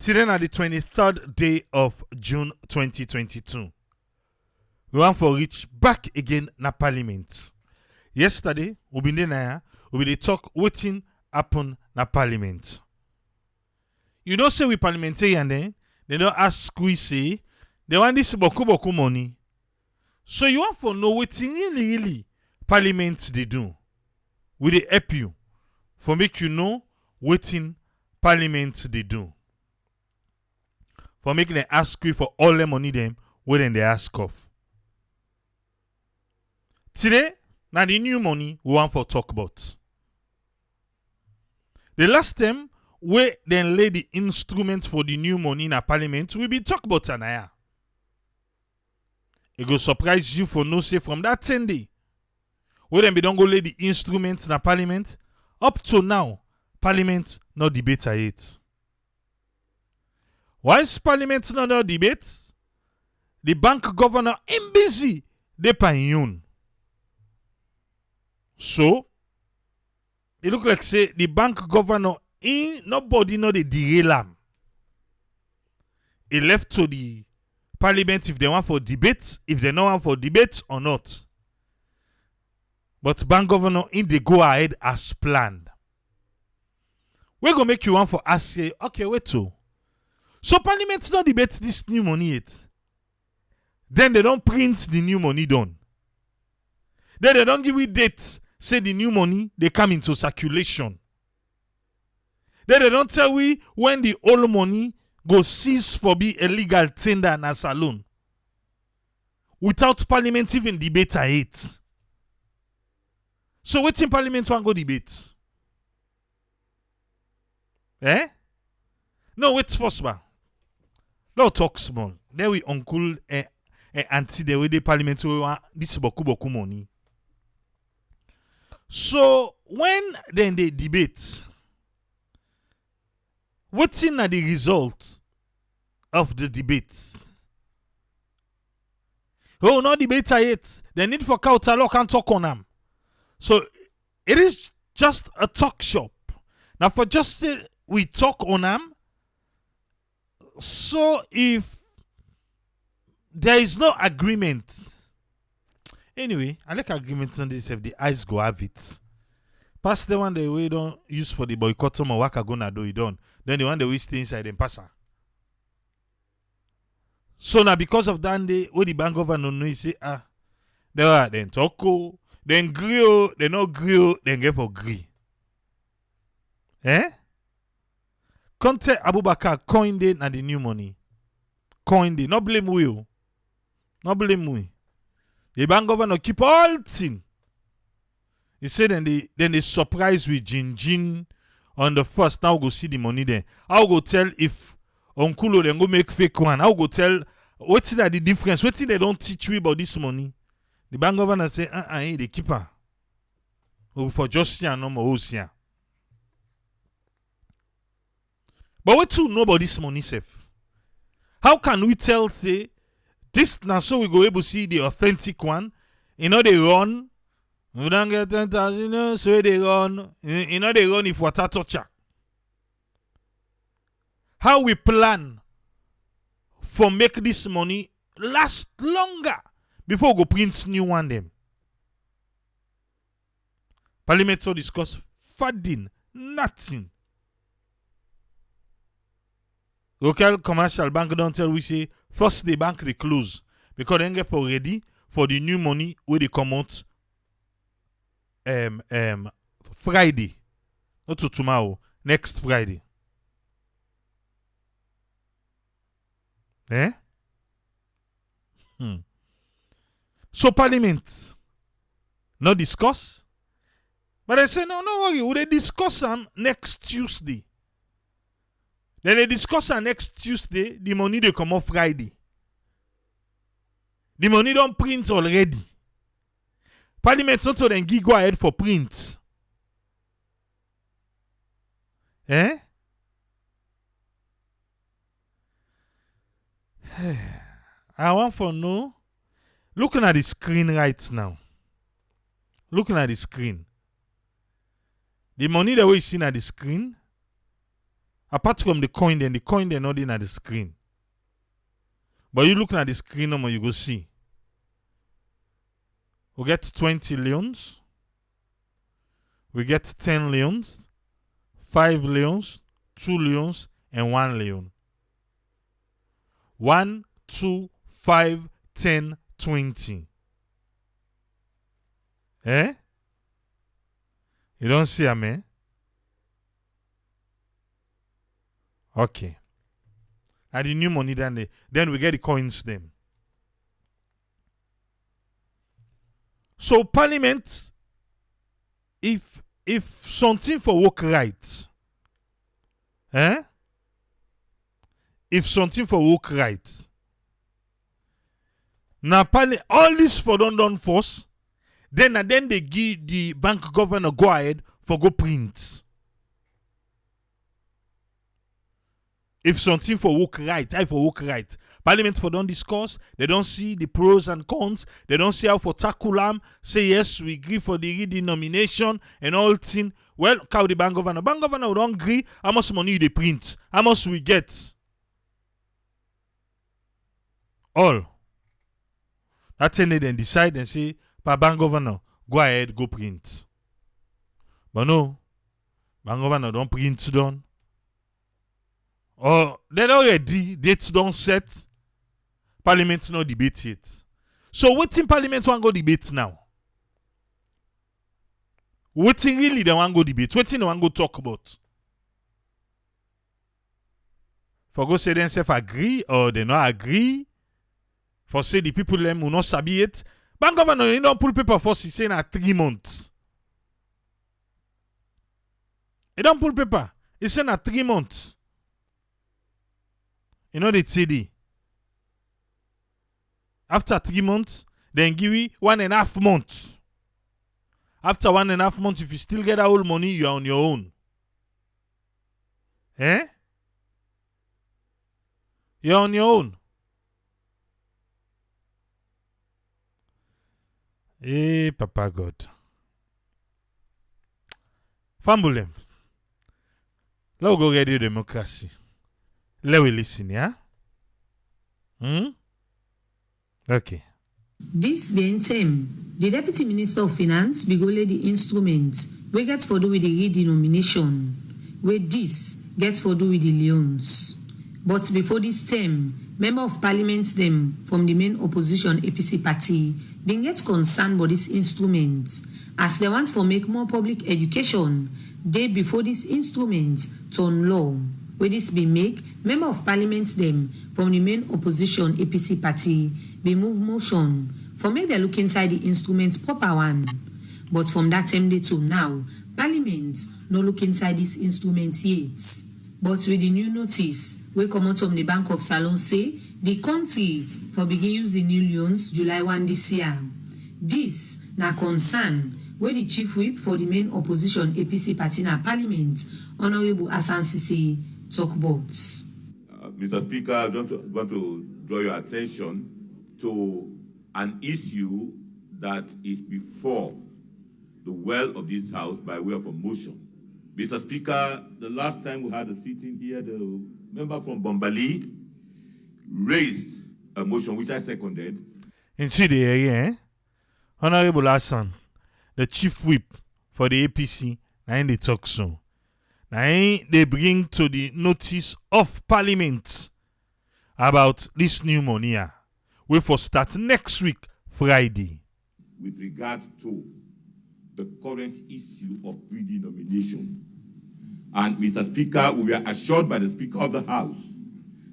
Today na the 23rd day of June 2022. We want for reach back again na parliament. Yesterday, we been there, we been talk wetin happen na parliament. You don't say we parliamentarian then, they don't ask we say, they want this boku money. So you want for know wetin really parliament they do. We dey help you for make you know wetin parliament they do. For making them ask you for all the money them when they ask of. Today, now the new money we want for talk about. The last time we then lay the instrument for the new money in a parliament, we be talk about anaya. It go surprise you for no say from that 10 day. We then be don't go lay the instrument in a parliament. Up to now, parliament no debate yet. Whilst parliament not debate, the bank governor in busy they payun. So it look like say the bank governor in nobody know the derail am. It left to the parliament if they want for debate, if they don't want for debate or not. But bank governor in they go ahead as planned. We gonna make you want for ask say, okay, wait to. So parliament not debate this new money yet. Then they don't print the new money done. Then they don't give you dates. Say the new money they come into circulation. Then they don't tell we when the old money go cease for be a legal tender and a saloon. Without parliament even debate it. So waiting parliament want go debate. Eh? No, wait first man. No talk small. Then we uncle auntie the way the parliament we want this boku money. So when then they debate, what's in the result of the debate? Oh, no debate yet. They need for counter law can talk on them. So it is just a talk shop. Now for just say we talk on them. So if there is no agreement, anyway, I like agreement on this if the eyes go have it. Pass the one that we don't use for the boycott or waka gonna do it done. Then the one that we stay inside and pass her. So now because of that day, what the bank governor know he say they are then talk then grill, they no grill, then get for agree. Eh? Conte Abubakar coined it na the new money. Coined it. Not blame we. Not blame we. The bank governor keep all thing. He said then they surprise with Jin on the first. Now go see the money there. I'll go tell if Uncle then go make fake one. I'll go tell what's that the difference? What they don't teach me about this money? The bank governor say, the keeper. For just here no more here. But what to know about this money safe? How can we tell say this now so we go able to see the authentic one? You know they run. We don't get 10,000, so they run. You know they run if water toucher. How we plan for make this money last longer before we go print new one them. Parliament so discuss funding, nothing. Local commercial bank don't tell we say first the bank they close because they get for ready for the new money where they come out Friday. Not to tomorrow, next Friday. Eh? So parliament not discuss. But I say no worry, we discuss them next Tuesday. Then they discuss on next Tuesday, the money they come off Friday. The money don't print already. Parliament not so then go ahead for print. Eh? I want for know. Looking at the screen right now. Looking at the screen. The money that we see at the screen. Apart from the coin, then the coin they're not in at the screen. But you looking at the screen number, you go see. We get 20 leons. We get 10 leons, 5 leons, 2 leons, and 1 leon. 1, 2, 5, 10, 20. Eh? You don't see a man? Okay. And the new money then we get the coins then. So Parliament, if something for work right, if something for work right, now all this for done force, then they give the bank governor go ahead for go print. If something for work right, I for work right. Parliament for don't discuss, they don't see the pros and cons, they don't see how for tackle them, say yes, we agree for the redenomination and all thing. Well, cow the bank governor. Bank governor don't agree, how much money they print? How much we get? All. That's when they then decide and say, pa bank governor, go ahead, go print. But no, bank governor don't print done. Or they already dates don't set. Parliament no debate it. So what in Parliament want go debate now? What really they want go debate? What they want go talk about? For go say themselves agree or they not agree? For say the people them will not sabi it? Bank governor, you don't pull paper for say na 3 months. You don't pull paper. He say na 3 months. You know the TD. After 3 months, then give you 1.5 months. After 1.5 months, if you still get that whole money, you are on your own. Eh? You're on your own. Eh, Papa God. Fambulem. Let's go Radio Democracy. Let we listen, yeah? Okay. This being term, the Deputy Minister of Finance begoled the instrument we get for do with the redenomination, where this gets for do with the leons. But before this term, Member of Parliament them from the main opposition APC party been get concerned about this instrument as they want to make more public education day before this instrument turn law. Where this be make Member of Parliament them from the main opposition APC party be move motion for make they look inside the instrument proper one. But from that time day to now, Parliament no look inside this instrument yet. But with the new notice, we come out from the Bank of Salon say the country for begin use the new loans July 1 this year. This na concern where the chief whip for the main opposition APC party na Parliament, Honorable Asan Sisi, talk about. Mr. Speaker, I want to draw your attention to an issue that is before the well of this House by way of a motion. Mr. Speaker, the last time we had a sitting here, the member from Bombali raised a motion which I seconded. In the area, Honorable Hassan, the chief whip for the APC, now in the talk so. Now they bring to the notice of Parliament about this new money. We for start next week, Friday. With regard to the current issue of redenomination. And Mr. Speaker, we are assured by the Speaker of the House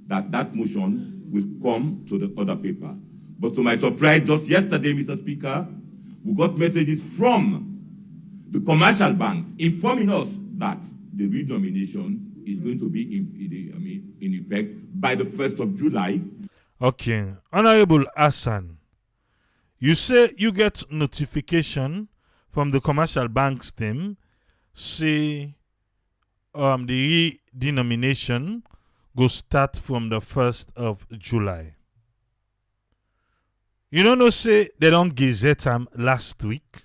that that motion will come to the other paper. But to my surprise, just yesterday, Mr. Speaker, we got messages from the commercial banks informing us that the redenomination is going to be in effect by the 1st of July. Okay. Honorable Hassan, you say you get notification from the commercial banks them say the redenomination go start from the 1st of July. You don't know say they don't gazette last week.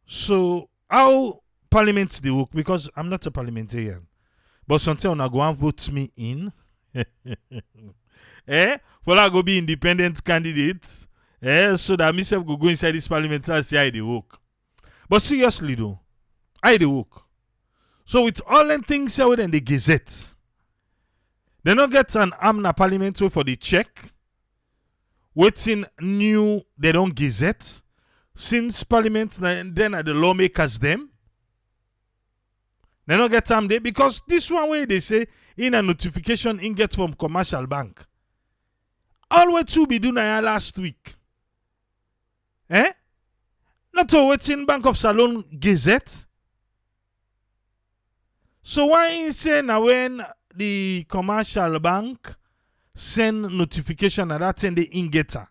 So how Parliament they work, because I'm not a parliamentarian. but something una go and vote me in. For I go be independent candidates. So that myself go inside this parliament and see how they work. But seriously though, how they work. So with all them things here in the Gazette, they don't get an amna parliament way for the check. Waiting new, they don't Gazette. Since parliament, then are the lawmakers them. They don't get time there because this one way they say in a notification in get from commercial bank. All way to be done last week. Not to waiting Bank of Salon Gazette. So why is say now when the commercial bank send notification at that time they in getter?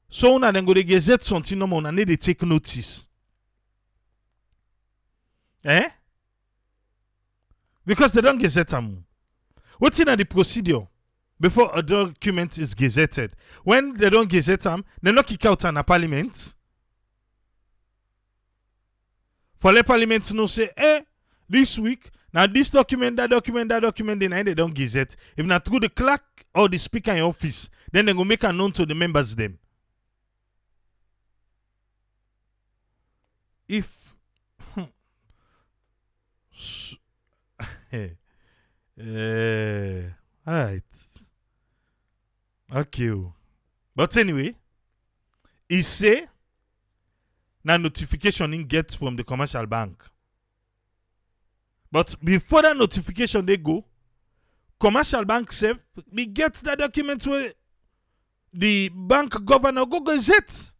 So now then go the Gazette something no more and they take notice. Because they don't Gazette them. What's in the procedure before a document is gazetted? When they don't Gazette them, they not kick out an parliament. For the parliament no say, this week, now this document, that document, then they don't gazette. If not through the clerk or the speaker in office, then they go make a known to the members them. If alright. Okay. But anyway, he say now notification in get from the commercial bank. But before that notification they go, commercial bank say we get that document where the bank governor go gazette.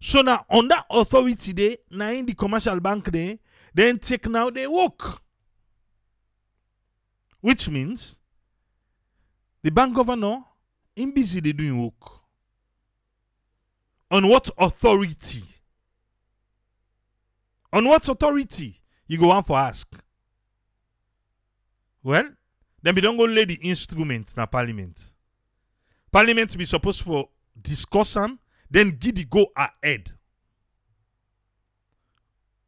So now on that authority day, now in the commercial bank day, then take now they work. Which means the bank governor in busy they doing work. On what authority? On what authority you go on for ask? Well, then we don't go lay the instruments na parliament. Parliament be supposed for discuss them, then give the go ahead.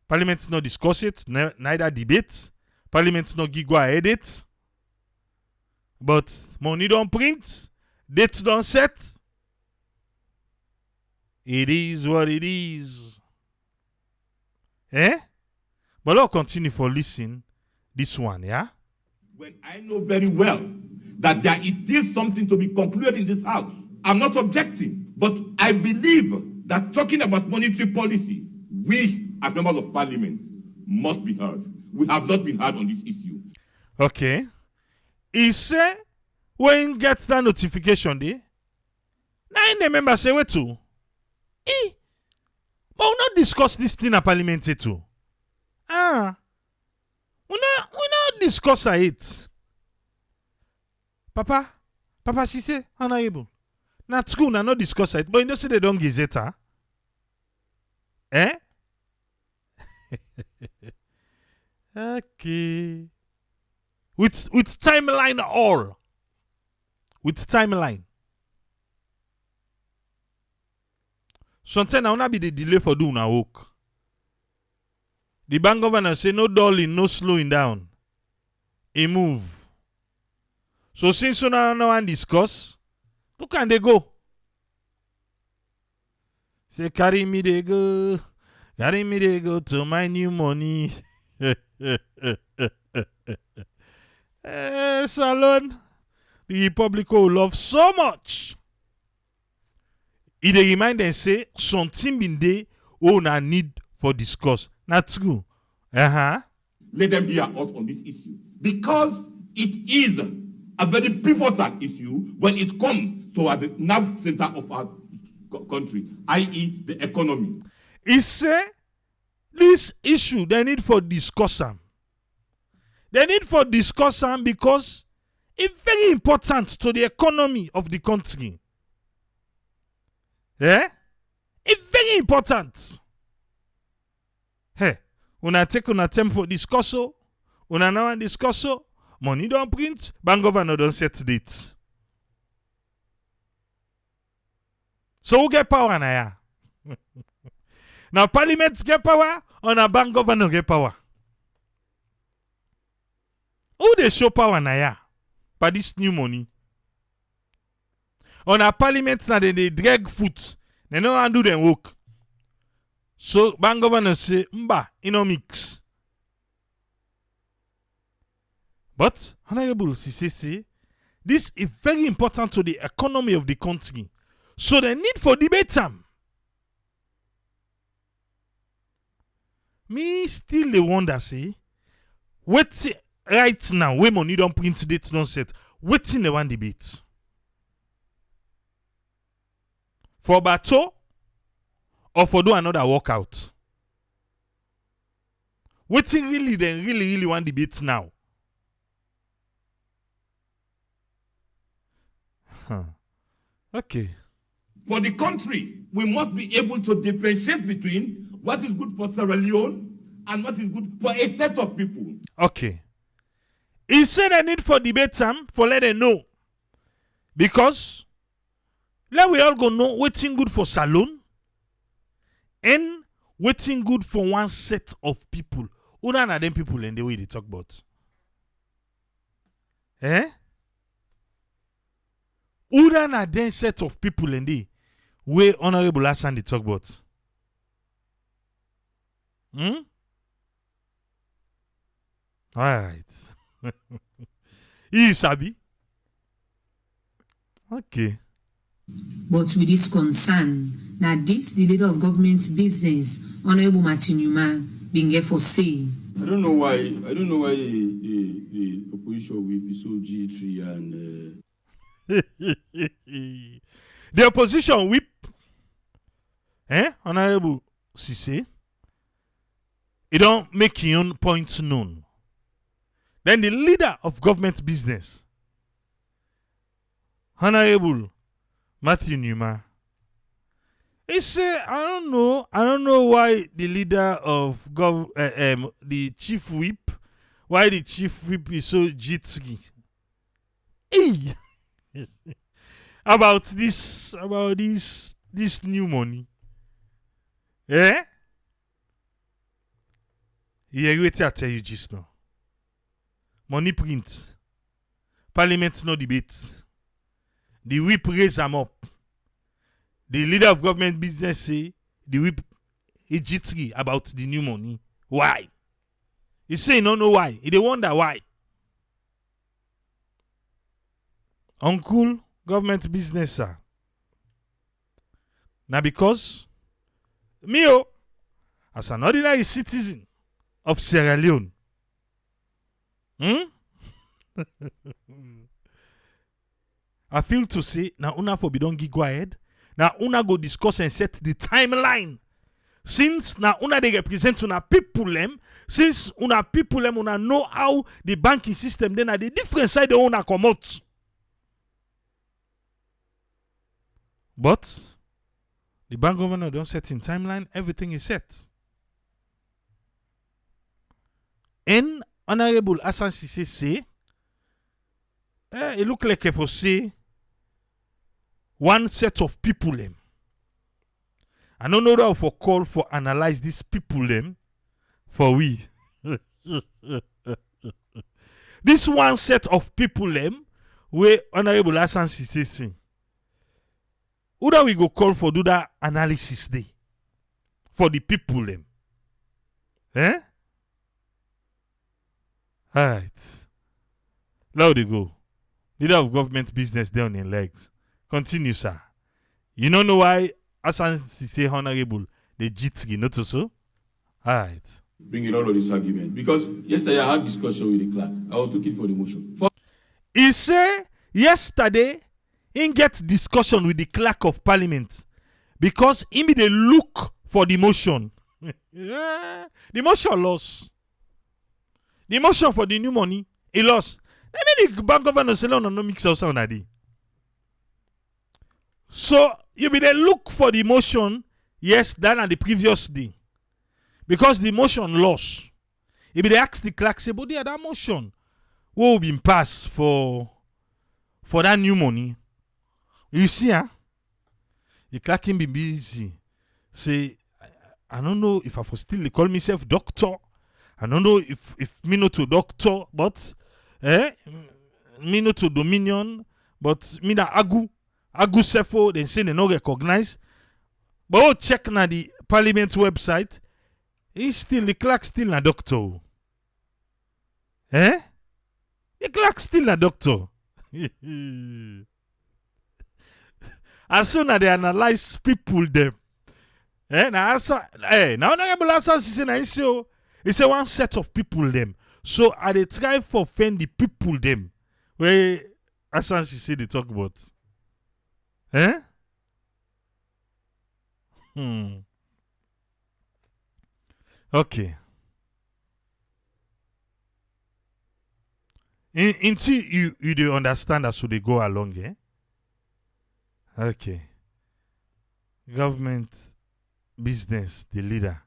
Parliament not discuss it, neither debate. Parliament not give go ahead it. But money don't print, date don't set. It is what it is. But I'll continue for listen this one, yeah? When I know very well that there is still something to be concluded in this house, I'm not objecting, but I believe that talking about monetary policy, we as members of parliament must be heard. We have not been heard on this issue. Okay. He say when gets that notification there, now in the member say wait to. But we not discuss this thing at parliament too. We not discuss it. Papa, she say, honorable. Not school, not discuss it. But you know say they don't gazette her. Okay. With timeline all. With timeline. Sometimes now be the delay for doing our work. The bank governor say no dulling, no slowing down. A move. So since now one discuss, look can they go? Say carry me they go to my new money. Salon, the Republic will love so much. It remind them say something been there na need for discuss. Not true. Let them hear us on this issue because it is a very pivotal issue when it comes to the nerve center of our country, i.e., the economy. He say this issue they need for discuss am. They need for discuss am because it's very important to the economy of the country. It's very important. Una take una time for discuss, una now discuss, money don't print, bank governor don't set dates. So who get power now? Now parliament get power, or na bank governor get power? Who they show power na ya? By this new money. On our parliament now they drag foot. They no undo them work. So bank governor say, mba, no mix. But Honorable Sise say, this is very important to the economy of the country. So the need for debate them. Me still the wonder say, wait right now, when money don't print date don't set, waiting the one debate. For Bato or for do another walkout? Waiting really then really want debate now. Huh. Okay. For the country, we must be able to differentiate between what is good for Sierra Leone and what is good for a set of people. Okay. He said I need for debate time for let them know. Because let we all go know waiting good for Salon and waiting good for one set of people. Who are them people in the way they talk about? Eh? Who are them set of people in the way Honorable Hassan they talk about? Alright. You sabi? Okay. But with this concern, now this the leader of government's business, Honorable Martin Newman, being here for say. I don't know why the opposition will be so G3 and the opposition whip, Honorable Sise, it don't make his own point known. Then the leader of government business, Honorable Matthew Newman, he said, I don't know why the leader of the chief whip, why the chief whip is so jittery. Hey! about this new money. Eh? Yeah, wait till I tell you just now. Money print. Parliament no debate. The whip raise them up. The leader of government business say the whip is jittery about the new money. Why? He say he don't know why. He dey wonder why. Uncle, government business, sir. Now because me, as an ordinary citizen of Sierra Leone, I feel to say, now una for be don't go ahead. Now una go discuss and set the timeline. Since now una they represent una people them, since una people them una know how the banking system then are the different side they una come out. But the bank governor don't set in timeline, everything is set. And Honorable Hassan Sise say, it look like if I say one set of people them. I don't know how for call for analyze these people them for we. This one set of people them where Honorable Hassan Sise say. Who that we go call for do that analysis day for the people them? Eh? Alright. Now they go. Leader of government business down in legs. Continue, sir. You don't know why Hassan say honorable the jittery, not so? Alright. bringing all of this argument. Because yesterday I had discussion with the clerk. I was looking for the motion. He say yesterday he get discussion with the clerk of parliament because he be dey look for the motion. Yeah. The motion lost. The motion for the new money, he lost. Then the bank governor say no mix outside on that. So you be dey look for the motion, yes, than on the previous day. Because the motion lost. If they ask the clerk, say, but yeah, that motion will be passed for that new money. You see, the clerk can be busy. Say, I don't know if I for still call myself doctor. I don't know if me not to doctor, but Me no to Dominion, but me na Agu Sefo, they say they no recognize. But oh, check na the Parliament website. The clerk still na doctor. The clerk still na doctor. As soon as they analyze people them. Now Honorable Hassan say na it's a one set of people them. So I they try for offend the people them. Where Hassan say they talk about. Okay. Until you do understand as so they go along, Okay. Government, business, the leader.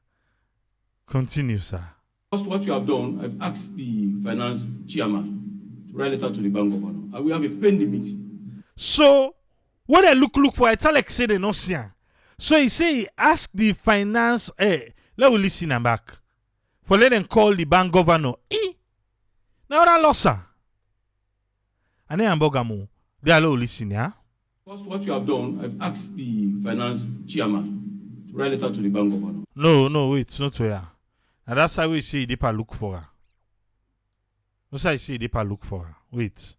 Continue, sir. First, what you have done, I've asked the finance chairman to write a letter to the bank governor, and we have a pending meeting. So, what I look for, it's like say they no see. So he say he ask the finance. Let we listen and back. For let them call the bank governor. Now that loss, sir. And then Ambogamu, they are listen, yeah. First, what you have done, I've asked the finance chairman to write a letter to the bank governor. No, wait, it's not where. And that's how we say Deepa look for her. That's how I say Deepa look for her. Wait.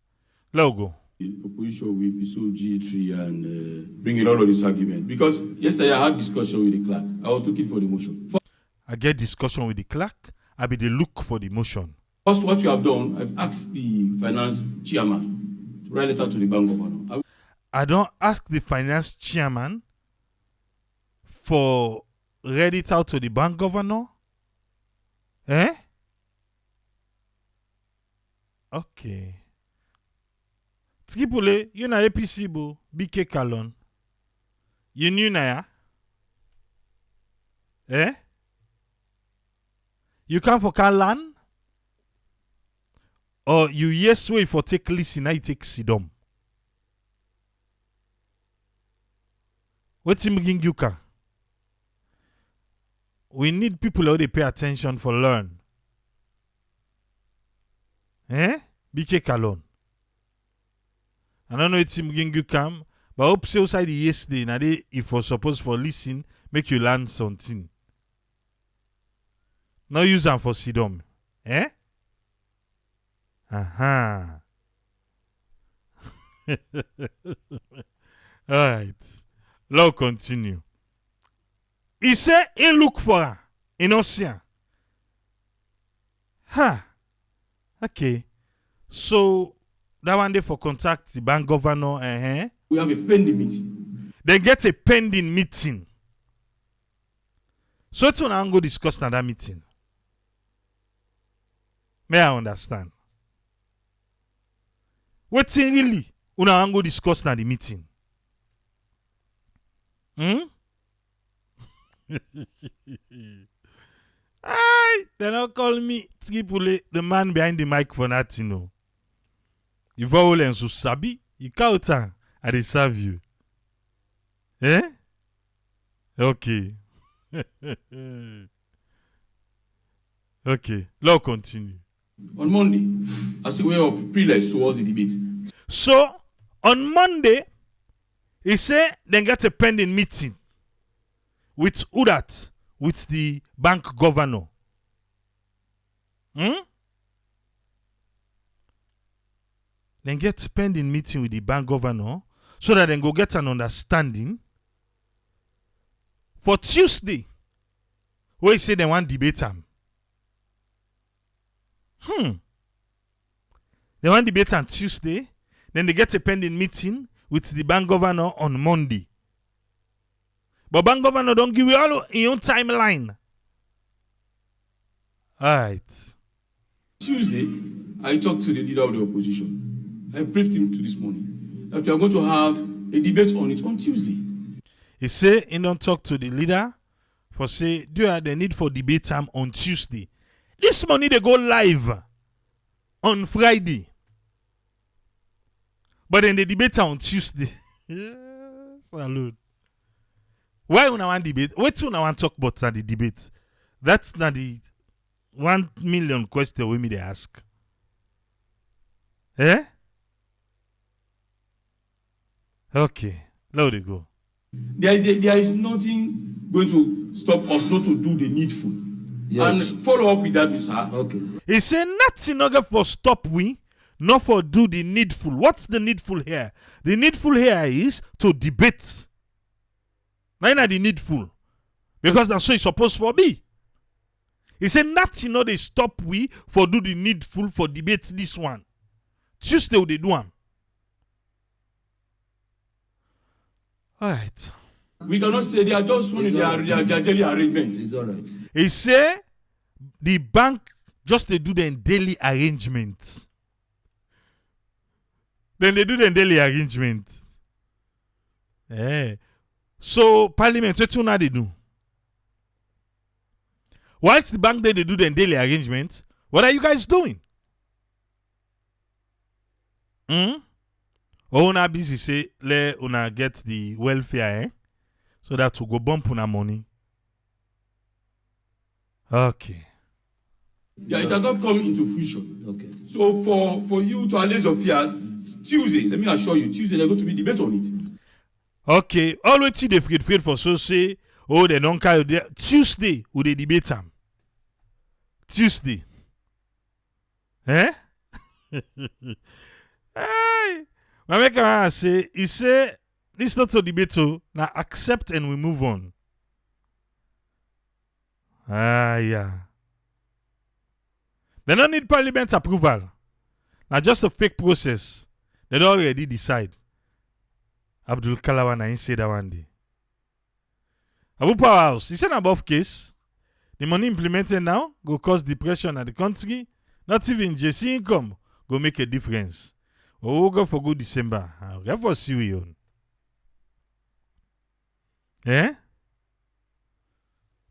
Let go. The opposition will be so G3 and bring in all of this argument. Because yesterday I had discussion with the clerk. I was looking for the motion. I get discussion with the clerk. I be the look for the motion. First, what you have done, I've asked the finance chairman to write a letter to the bank governor. I don't ask the finance chairman for read it out to the bank governor. Okay. Skipule, you na APC bo, BK Kalon. You knew na ya? You come for Kalan? Or you yes way for take listen, now you take sidom. What's him you can? We need people who they pay attention for learn. BK Kalon. I don't know it's him you come, but I hope so side yesterday, now they if you're supposed for listen, make you learn something. No use them for sidom. Aha. Alright. Let's continue. He said he look for her in Ocean. Okay. So that one day for contact the bank governor. We have a pending meeting. They get a pending meeting. So it's gonna go discuss that meeting. May I understand? What's really una go discuss na the meeting? They don't call me Skipule, the man behind the mic for nothing, no. If all and so sabi, you count I they serve you. Okay. Okay. Let's continue. On Monday, as a way of privilege towards the debate. So, on Monday, he said they get a pending meeting with Udat, with the bank governor. Then get pending meeting with the bank governor so that they go get an understanding for Tuesday. Where he say they want debate him. They want debate on Tuesday. Then they get a pending meeting with the bank governor on Monday. But bank governor don't give you all in your timeline. Alright. Tuesday, I talked to the leader of the opposition. I briefed him to this morning that we are going to have a debate on it on Tuesday. He say he don't talk to the leader for say do you have the need for debate time on Tuesday. This morning they go live on Friday. But then they debate on Tuesday. Salute. Why una want debate? What una want talk about the debate? That's not the 1 million question we me they ask. Eh? Okay. Let it go. There is nothing going to stop us not to do the needful. Yes. And follow up with that, sir. Okay. He said nothing other for stop we, not for do the needful. What's the needful here? The needful here is to debate. Not the needful. Because that's what it's supposed for be. He said nothing no they stop we for do the needful for debate this one. Tuesday they do one. Alright. We cannot say they are just running their daily arrangements. It's all right. He say the bank just they do their daily arrangements. Then they do their daily arrangements. So parliament, what now they do? Whilst the bank they do their daily arrangements, what are you guys doing? Oh, una busy say let una get the welfare, so that to go bump una money. Okay. Yeah, it has not come into fruition. Okay. So for you to allay your fears, Tuesday, let me assure you, Tuesday they're going to be debate on it. Okay. Always see the afraid for so say, oh, they don't carry there. Tuesday, will they debate them? Tuesday. Eh? Hey. My maker say, he say, this not to debate, so now accept and we move on. Yeah. They don't need parliament approval. Now just a fake process. They don't already decide. Abdul Kalawan ain't say that one day. Abu Powerhouse, he said above case. The money implemented now go cause depression at the country. Not even JC income go make a difference. We'll go for good December. I'll go for see we on. Eh?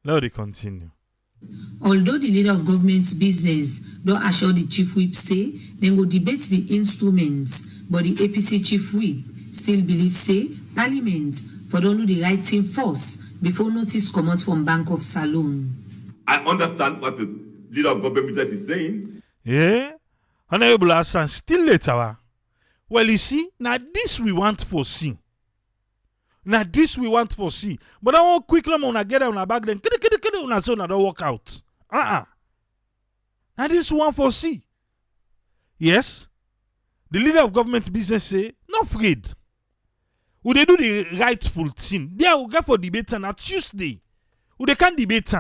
Let it continue. Although the leader of government's business don't assure the chief whip say then go debate the instruments, but the APC chief whip still believes say parliament for don't do the right thing first before notice come out from Bank of Salon. I understand what the leader of government is saying. Yeah? Honorable Hassan still later. Well, you see, now this we want for see. Now this we want for see. But I want quickly on a get on a back then. Una so na don't work out. Now this we want for see. Yes. The leader of government business say, not afraid. Would they do the rightful thing? They will go for debate on Tuesday. Would they can't debate?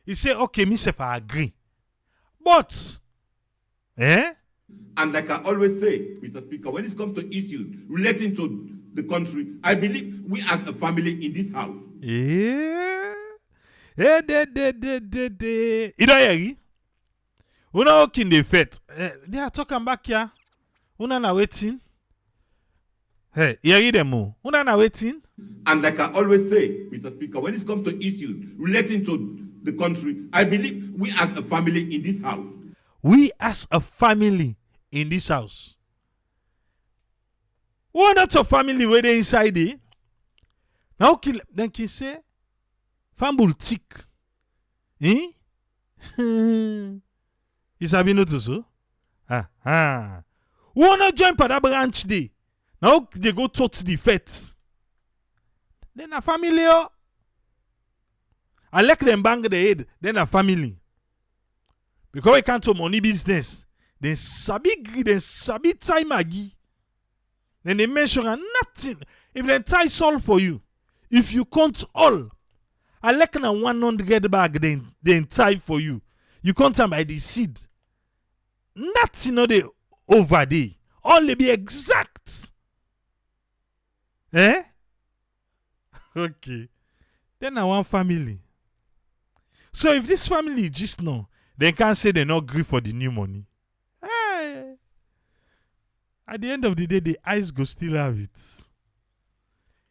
He say, okay, me say I agree. But And like I always say, Mr. Speaker, when it comes to issues relating to the country, I believe we as a family in this house. Yeah. You don't hear? Una walking the fete. They are talking back here. Una na waiting. Hey, hear them more. Una na waiting. And like I always say, Mr. Speaker, when it comes to issues relating to the country, I believe we as a family in this house. We as a family in this house. What not a family where they inside it? Now then can say famble tick. Eh? Is have you noticed so? Who wanna join for that branch day? Now they go touch the fete. Then a family. I like them bang the head. Then a family. Because we can't do money business. Then sabi greed, then sabi time agi. Then they measure nothing. If they tie all for you, if you count all, I like na 100 bag then tie for you. You count them by the seed. Nothing no they over there. All they be exact. Eh? Okay. Then I want family. So if this family just know, they can't say they not agree for the new money. Hey. At the end of the day, the eyes go still have it.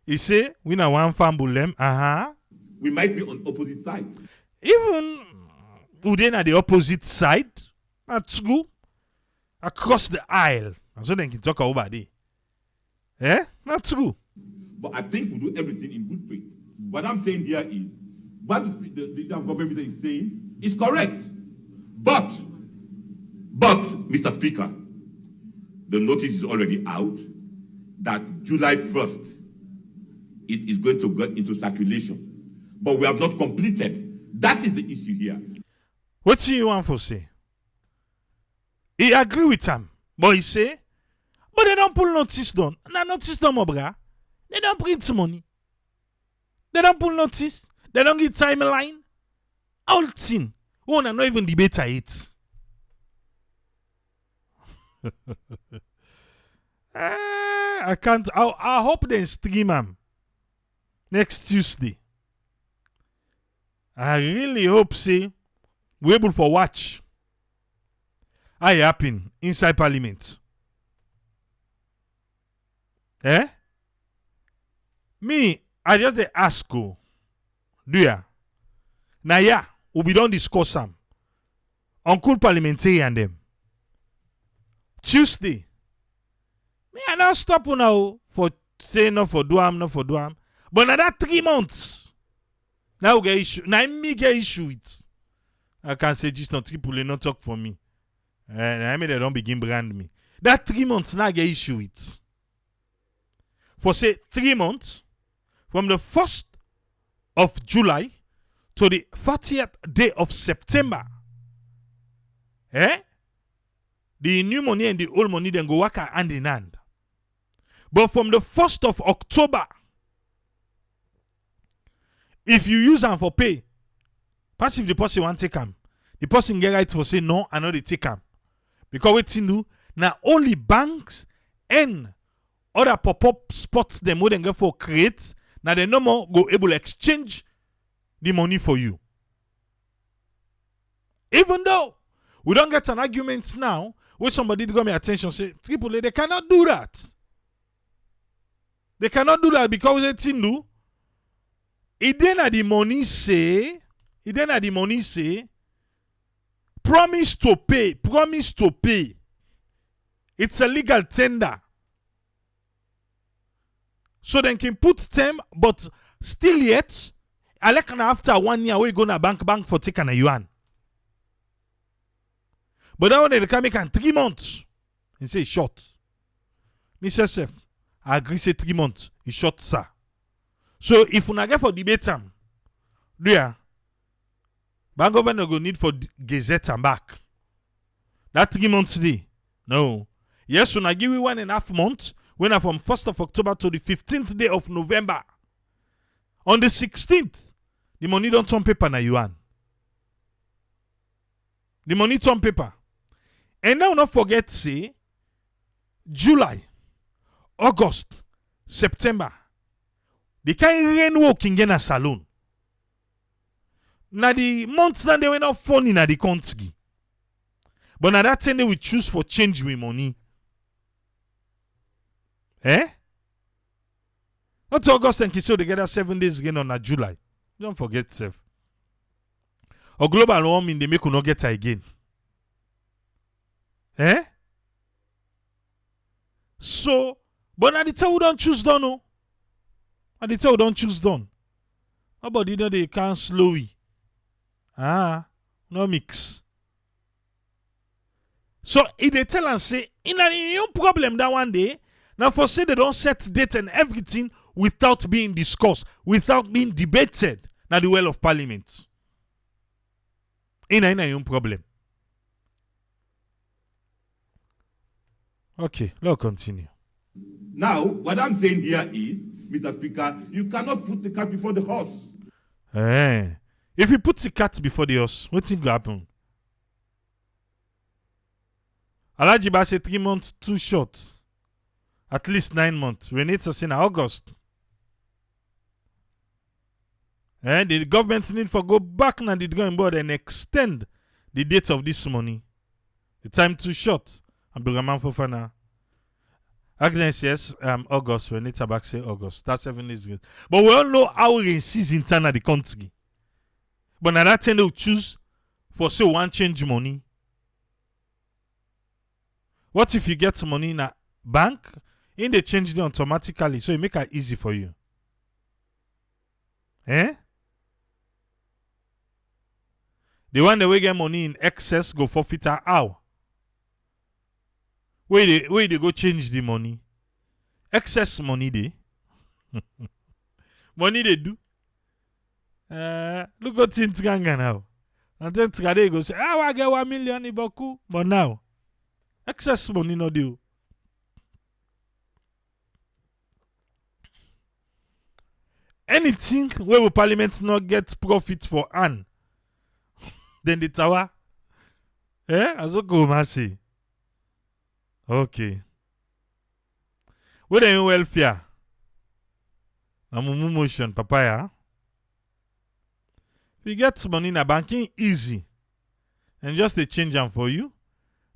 He say, we na one famble them. We might be on opposite sides. Even within at the opposite side, that's good. Across the aisle. And so they can talk about it. Eh? That's good. But I think we do everything in good faith. What I'm saying here is, what the leader of government is saying is correct. But, Mr. Speaker, the notice is already out, that July 1st, it is going to get into circulation. But we have not completed. That is the issue here. What do you want for say? He agree with him, but he say, but they don't pull notice down. Now notice down, my brother. They don't print money. They don't pull notice. They don't give timeline. All thing. We not even debate it. I can't. I hope they stream him next Tuesday. I really hope say we're able for watch. I happen inside Parliament. Eh? Me, I just dey ask you. Do ya? Now yeah, we don't discuss them. Uncle parliamentarian them. Tuesday. Me I not stop now for say no for do am, no for do am. But now that 3 months. Now we get issue. Now me get issue with. I can say just not people not talk for me. I mean they don't begin brand me. That 3 months now I get issue with. For say 3 months, from the 1st of July to the 30th day of September. The new money and the old money then go work hand in hand. But from the 1st of October, if you use them for pay, pass if the person want take them, the person get right to say no, I know they take them. Because what you do, now only banks and other pop-up spots them who then get for create, now they no more go able to exchange the money for you. Even though we don't get an argument now where somebody got me attention say, Triple A, they cannot do that. They cannot do that because they do. It then the money say, promise to pay. It's a legal tender. So they can put them, but still yet, I like after 1 year, we go to bank for taking a yuan. But that one they can make 3 months. And say short. Mr. Chef, I agree say 3 months. It's short, sir. So if you not get for debate time, there, bank government go need for gazette and back. That 3 months day. No. Yes, when I give you 1.5 months, when I from 1st of October to the 15th day of November. On the 16th, the money don't turn paper na yuan. The money turn paper. And now not forget say July, August, September. The kind rain walk in a saloon. Now the months that they were not funny na the country. But now that time they will choose for change with money. Not August and Kisio together 7 days again on July. Don't forget self. Or global warming they make you not get her again. So, but now the tell we don't choose done, no. And the tell we don't choose done. Nobody know they can't slow it. No mix. So if they tell and say, in a new problem that one day, now for say they don't set date and everything without being discussed, without being debated, now the well of parliament. In a new problem. Okay, let's continue. Now, what I'm saying here is, Mr. Speaker, you cannot put the cat before the horse. If you put the cat before the horse, what thing will happen? Alajiba say 3 months too short. At least 9 months. We need to see in August. The government need for go back now the drawing board and extend the date of this money. The time too short. Abdurrahman Fofana. Agnes, yes, August. We need to back say August. That's 7 days. But we all know how rain season turn at the country. But now that time they will choose for say one change money. What if you get money in a bank? In they change it automatically, so it make it easy for you. The one that we get money in excess go forfeit how? Where they go change the money? Excess money they. Money they do. Look at things ganga now. And then today go say, I get 1 million iboku. But now, excess money no do. Anything where will parliament not get profit for Anne, then the tower. As go mercy. Okay. Where the welfare? Namumu motion, papaya. We get money in a banking easy. And just they change them for you.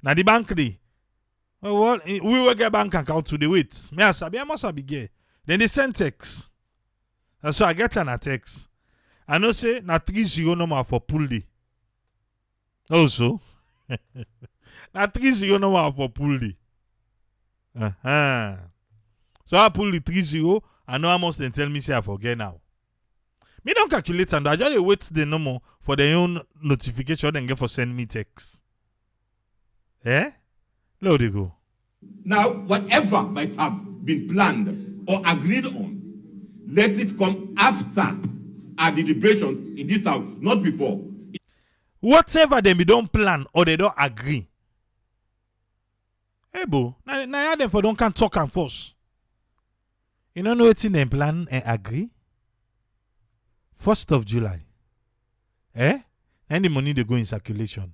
Now the bank day. Oh, well, we will get bank account to the wait. Me I must be gay. Then they send text. And so I get an text. I know say na 30 number for pull day. Also. Na 30 number for pull day. So I pull the 30. I know how much they tell me say I forget now. Me don't calculate and I just wait the number for their own notification and get for send me text. There they go. Now, whatever might have been planned or agreed on, let it come after our deliberations in this house, not before. Whatever they don't plan or they don't agree. Hey, bo, now them for don't can talk and force. You don't know what in them plan and agree? 1st of July. And the money they go in circulation.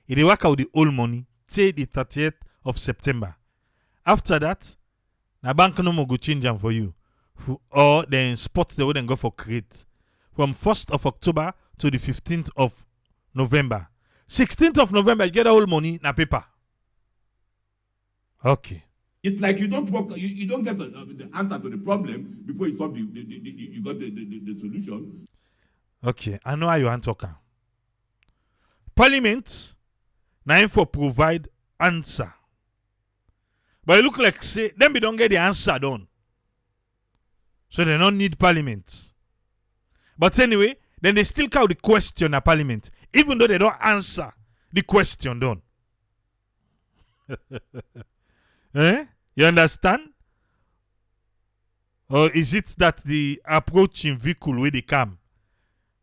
If they work out the old money, till the 30th of September. After that, na bank no more go change them for you. Or then spot the way they go for create. From 1st of October to the 15th of November. 16th of November, you get the whole money na paper. Okay. It's like you don't work, you don't get the answer to the problem before you got the solution. Okay, I know how you want to talk. Parliament now for provide answer. But it look like say them we don't get the answer done. So they don't need parliament. But anyway, then they still call the question at parliament, even though they don't answer the question done. You understand? Or is it that the approaching vehicle where they come?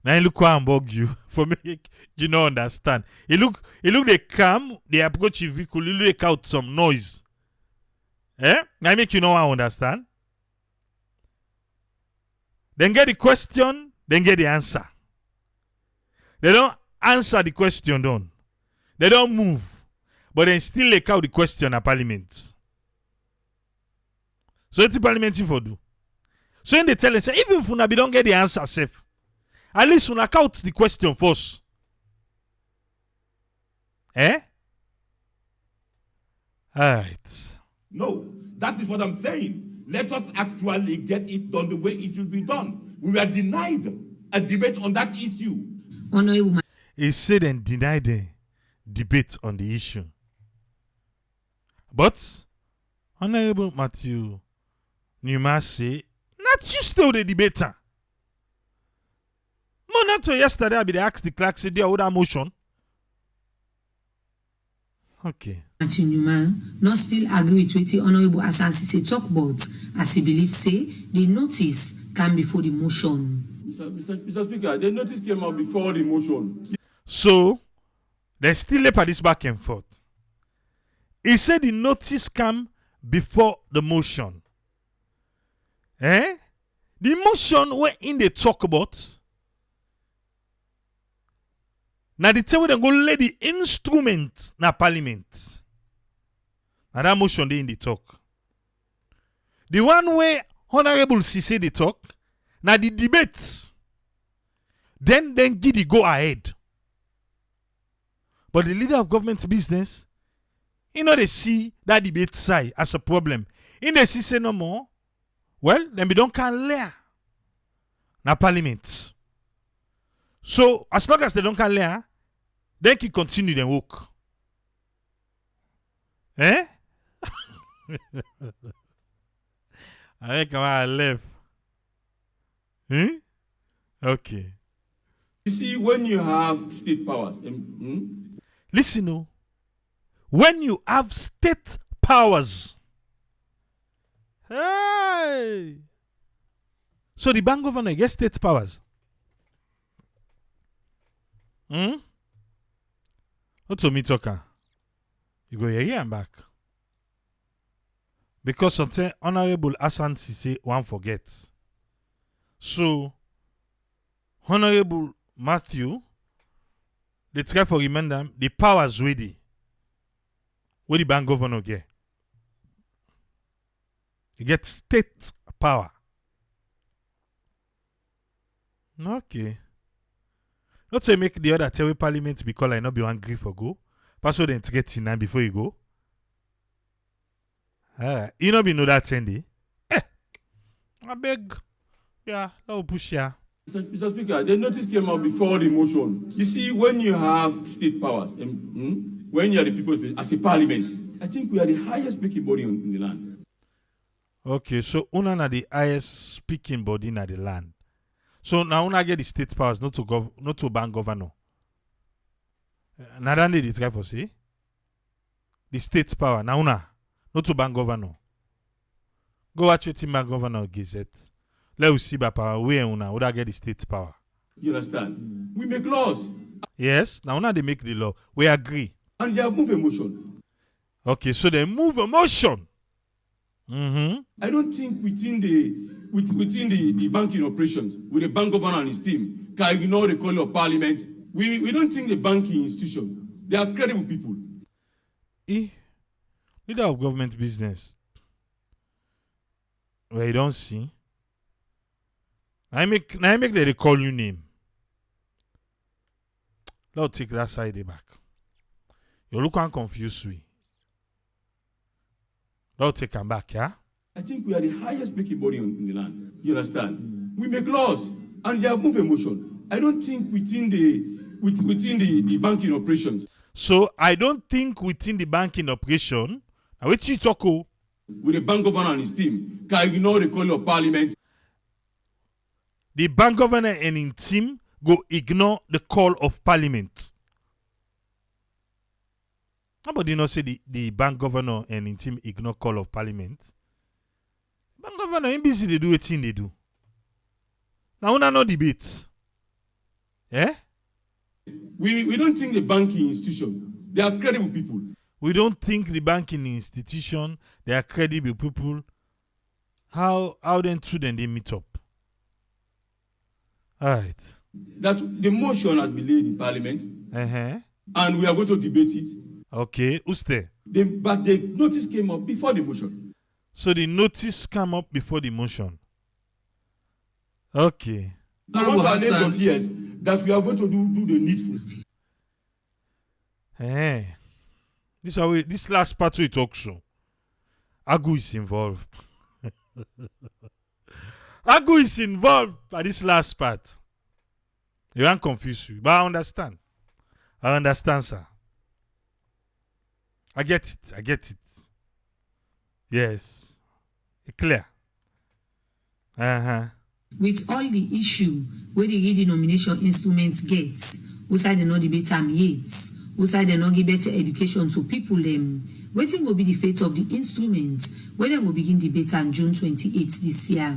Now look how I'm bug you for me. You don't understand. It look they come, the approaching vehicle, you look out some noise. Now make you know I understand. Then get the question, then get the answer. They don't answer the question done. They don't move. But then still they call the question at parliament. So it's parliament for do. So when they tell us, even if we don't get the answer safe, at least we count the question first. Alright. No, that is what I'm saying. Let us actually get it done the way it should be done. We were denied a debate on that issue. He said and denied the debate on the issue. But Honorable Matthew Newman say, not you still the debater. No, not to yesterday, I be asked the clerk, say, there that motion. Okay. Matthew Newman not still agree with what Honorable Asante say talk about, as he believes say the notice came before the motion. Mr. Speaker, the notice came out before the motion. So, they still left at this back and forth. He said the notice came before the motion. The motion where in they talk about. Now the time they go lay the instrument na parliament. Now that motion they in the talk. The one where Honorable Cisse they talk. Now the debates. Then give the go ahead. But the leader of government business, they see that debate side as a problem. In they see say no more. Well, then we don't can learn na parliament. So as long as they don't can learn, they can continue their work. I think I left. Okay. You see, when you have state powers, Listen, when you have state powers. Hey. So the bank governor gets state powers. What's me talking? You go here and back. Because something Honorable Hassan Sise won't forget. So, Honorable Matthew, they try for remind them the powers ready. What the bank governor get? He get state power. Okay. Not to make the other terrible parliament because I not be angry for go. Pass what they get in before you go. You know be know that Sunday. I beg. Yeah, that will push ya. Mr. Speaker, the notice came out before the motion. You see, when you have state powers, when you are the people as a parliament, I think we are the highest speaking body in the land. Okay, so una na the highest speaking body in the land. So now una get the state powers not to bank governor. Now they try for say the state power now una not to bank governor. Go watch your team bank governor gazette. Let us see papa where una would I get the state power. You understand? We make laws. Yes, now una they make the law. We agree. And they have moved a motion. Okay, so they move a motion. I don't think within the banking operations, with the bank governor and his team, can ignore the call of parliament. We don't think the banking institution, they are credible people. Leader of government business. Where you don't see. I make they call you name. Let's take that side back. You look and confused we. Let's take them back, yeah? I think we are the highest speaking body in the land. You understand? We make laws and they have moved a motion. I don't think within the banking operations. So I don't think within the banking operation, now what you talk with the bank governor and his team, can ignore the call of parliament. The bank governor and his team go ignore the call of parliament. Nobody not say the bank governor and his team ignore call of parliament. Bank governor ain't busy they do a thing they do. Now we no debate. Eh? We don't think the banking institution, they are credible people. We don't think the banking institution, they are credible people. How then two then they meet up? Alright. That the motion has been laid in parliament. And we are going to debate it. Okay, who's there? But the notice came up before the motion. So the notice came up before the motion. Okay. Now what are names of years that we are going to do the needful. This last part we talk show. Agu is involved. Agu is involved by this last part. You aren't confused, but I understand. I understand, sir. I get it. Yes. It's clear. With all the issue where the redenomination instruments gets, who side they not debate am yet, who side they not give better education to people them, waiting will be the fate of the instrument when they will begin debate on June 28th this year.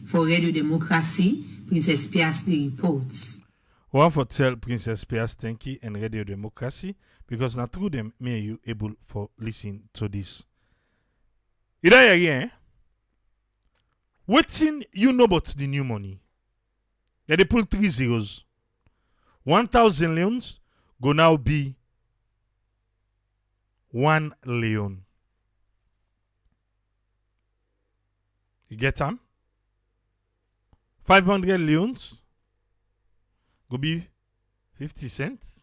For Radio Democracy, Princess Piastri reports. We want to tell Princess Pias thank you and Radio Democracy because now through them me and you able for listen to this. You know again? Waiting you know about the new money. Yeah, they pull 3 zeros. 1,000 leons go now be 1 leon. You get them? 500 leons go be 50 cents.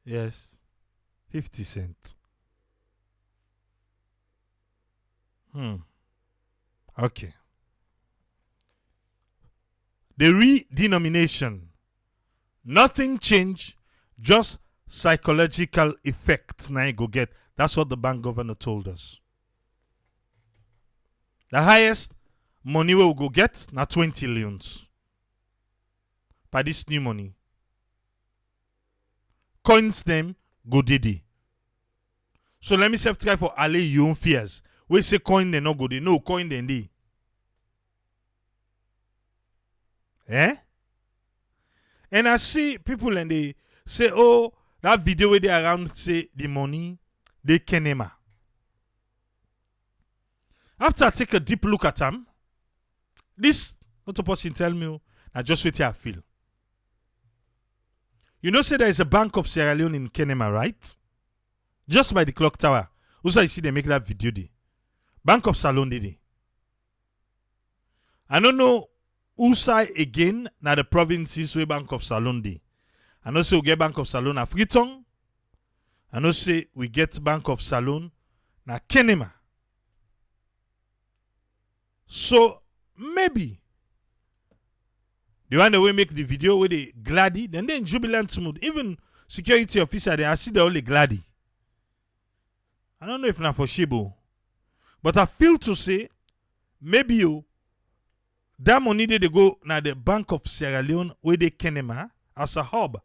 Yes, 50 cents. Okay. The redenomination. Nothing change, just psychological effect. Now you go get. That's what the bank governor told us. The highest money we will go get now 20 leons. By this new money. Coins them go didi. So let me self try for allay your own fears. We say coin they no go, they know coin then they. Eh? And I see people and they say, oh, that video where they around say the money, they kenema. After I take a deep look at them, this not a person tell me, I just wait here I feel. You know, say there is a Bank of Sierra Leone in Kenema, right? Just by the clock tower. Also, I see they make that video day. Bank of Salon day. I don't know who side again now the provinces where Bank of Salon day. I know say we get Bank of Salon at Freetown. I know say we get Bank of Salon na Kenema. So maybe the one that we make the video where they gladdy, then they in jubilant mood. Even security officer they I see they only gladdy. I don't know if not for Shibo. But I feel to say maybe you that money they go na the Bank of Sierra Leone where they Kenema as a hub.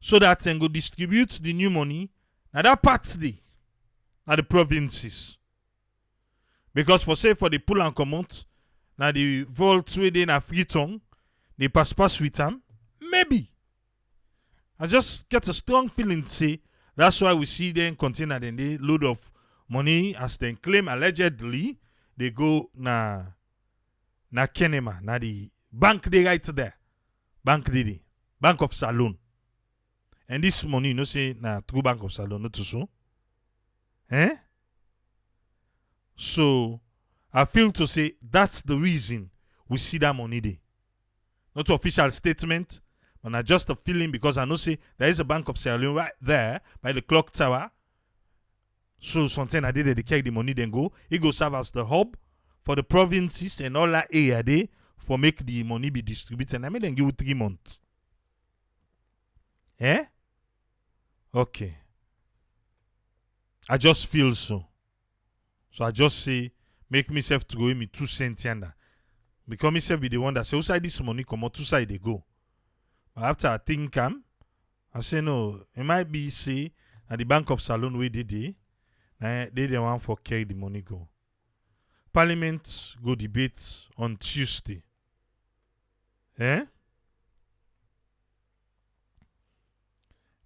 So that they go distribute the new money na that part day na the provinces. Because for say for the pull and come out, now the vault where they na Freetown, they pass with them. Maybe. I just get a strong feeling to say that's why we see them container then they load of money as they claim allegedly they go na Kenema, na the bank they right there. Bank Didi. Bank of Salon. And this money, you know, say na true Bank of Salon, not so. Eh? So, I feel to say that's the reason we see that money there. Not official statement, but not just a feeling because I know say there is a Bank of Sierra Leone right there by the clock tower. So something I did they carry the money then go. It go serve as the hub for the provinces and all that area there for make the money be distributed. And I mean then give you 3 months. Eh? Okay. I just feel so. So I just say, make myself to go in me 2 cents yonder. Because myself be the one that say, outside this money come out, 2 side they go. But after I think I say no, it might be say at the Bank of Salon where they the one for carry the money go. Parliament go debate on Tuesday. Eh?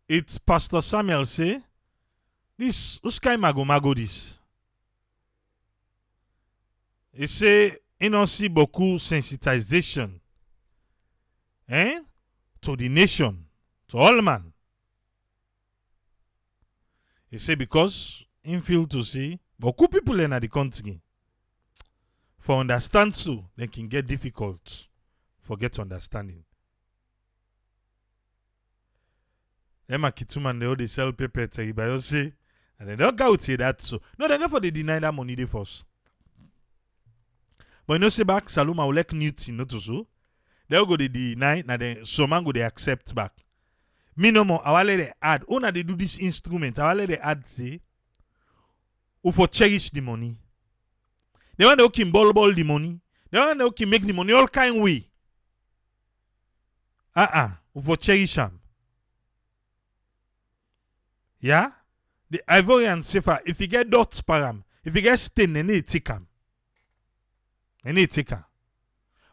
It's Pastor Samuel say, this Uskai Mago this. He say, il don't see beaucoup sensitization to the nation, to all man. He say because in feel to see beaucoup people in the country for understand so they can get difficult forget understanding. Emma Kituman they all they sell paper but you say and they don't go say that so. No, they go for they deny that money they first. But you know, say back, Saloma will like new thing, not so. They'll go they deny, and then some man go they accept back. Me no more, I will let they add. Ona they do this instrument, I will let they add say, who for cherish the money. They want to okay ball the money. They want to okay make the money all kind way. Who for cherish them. Yeah? The Ivorian safer, if you get dots param, if you get stain, then they take them. Any taker.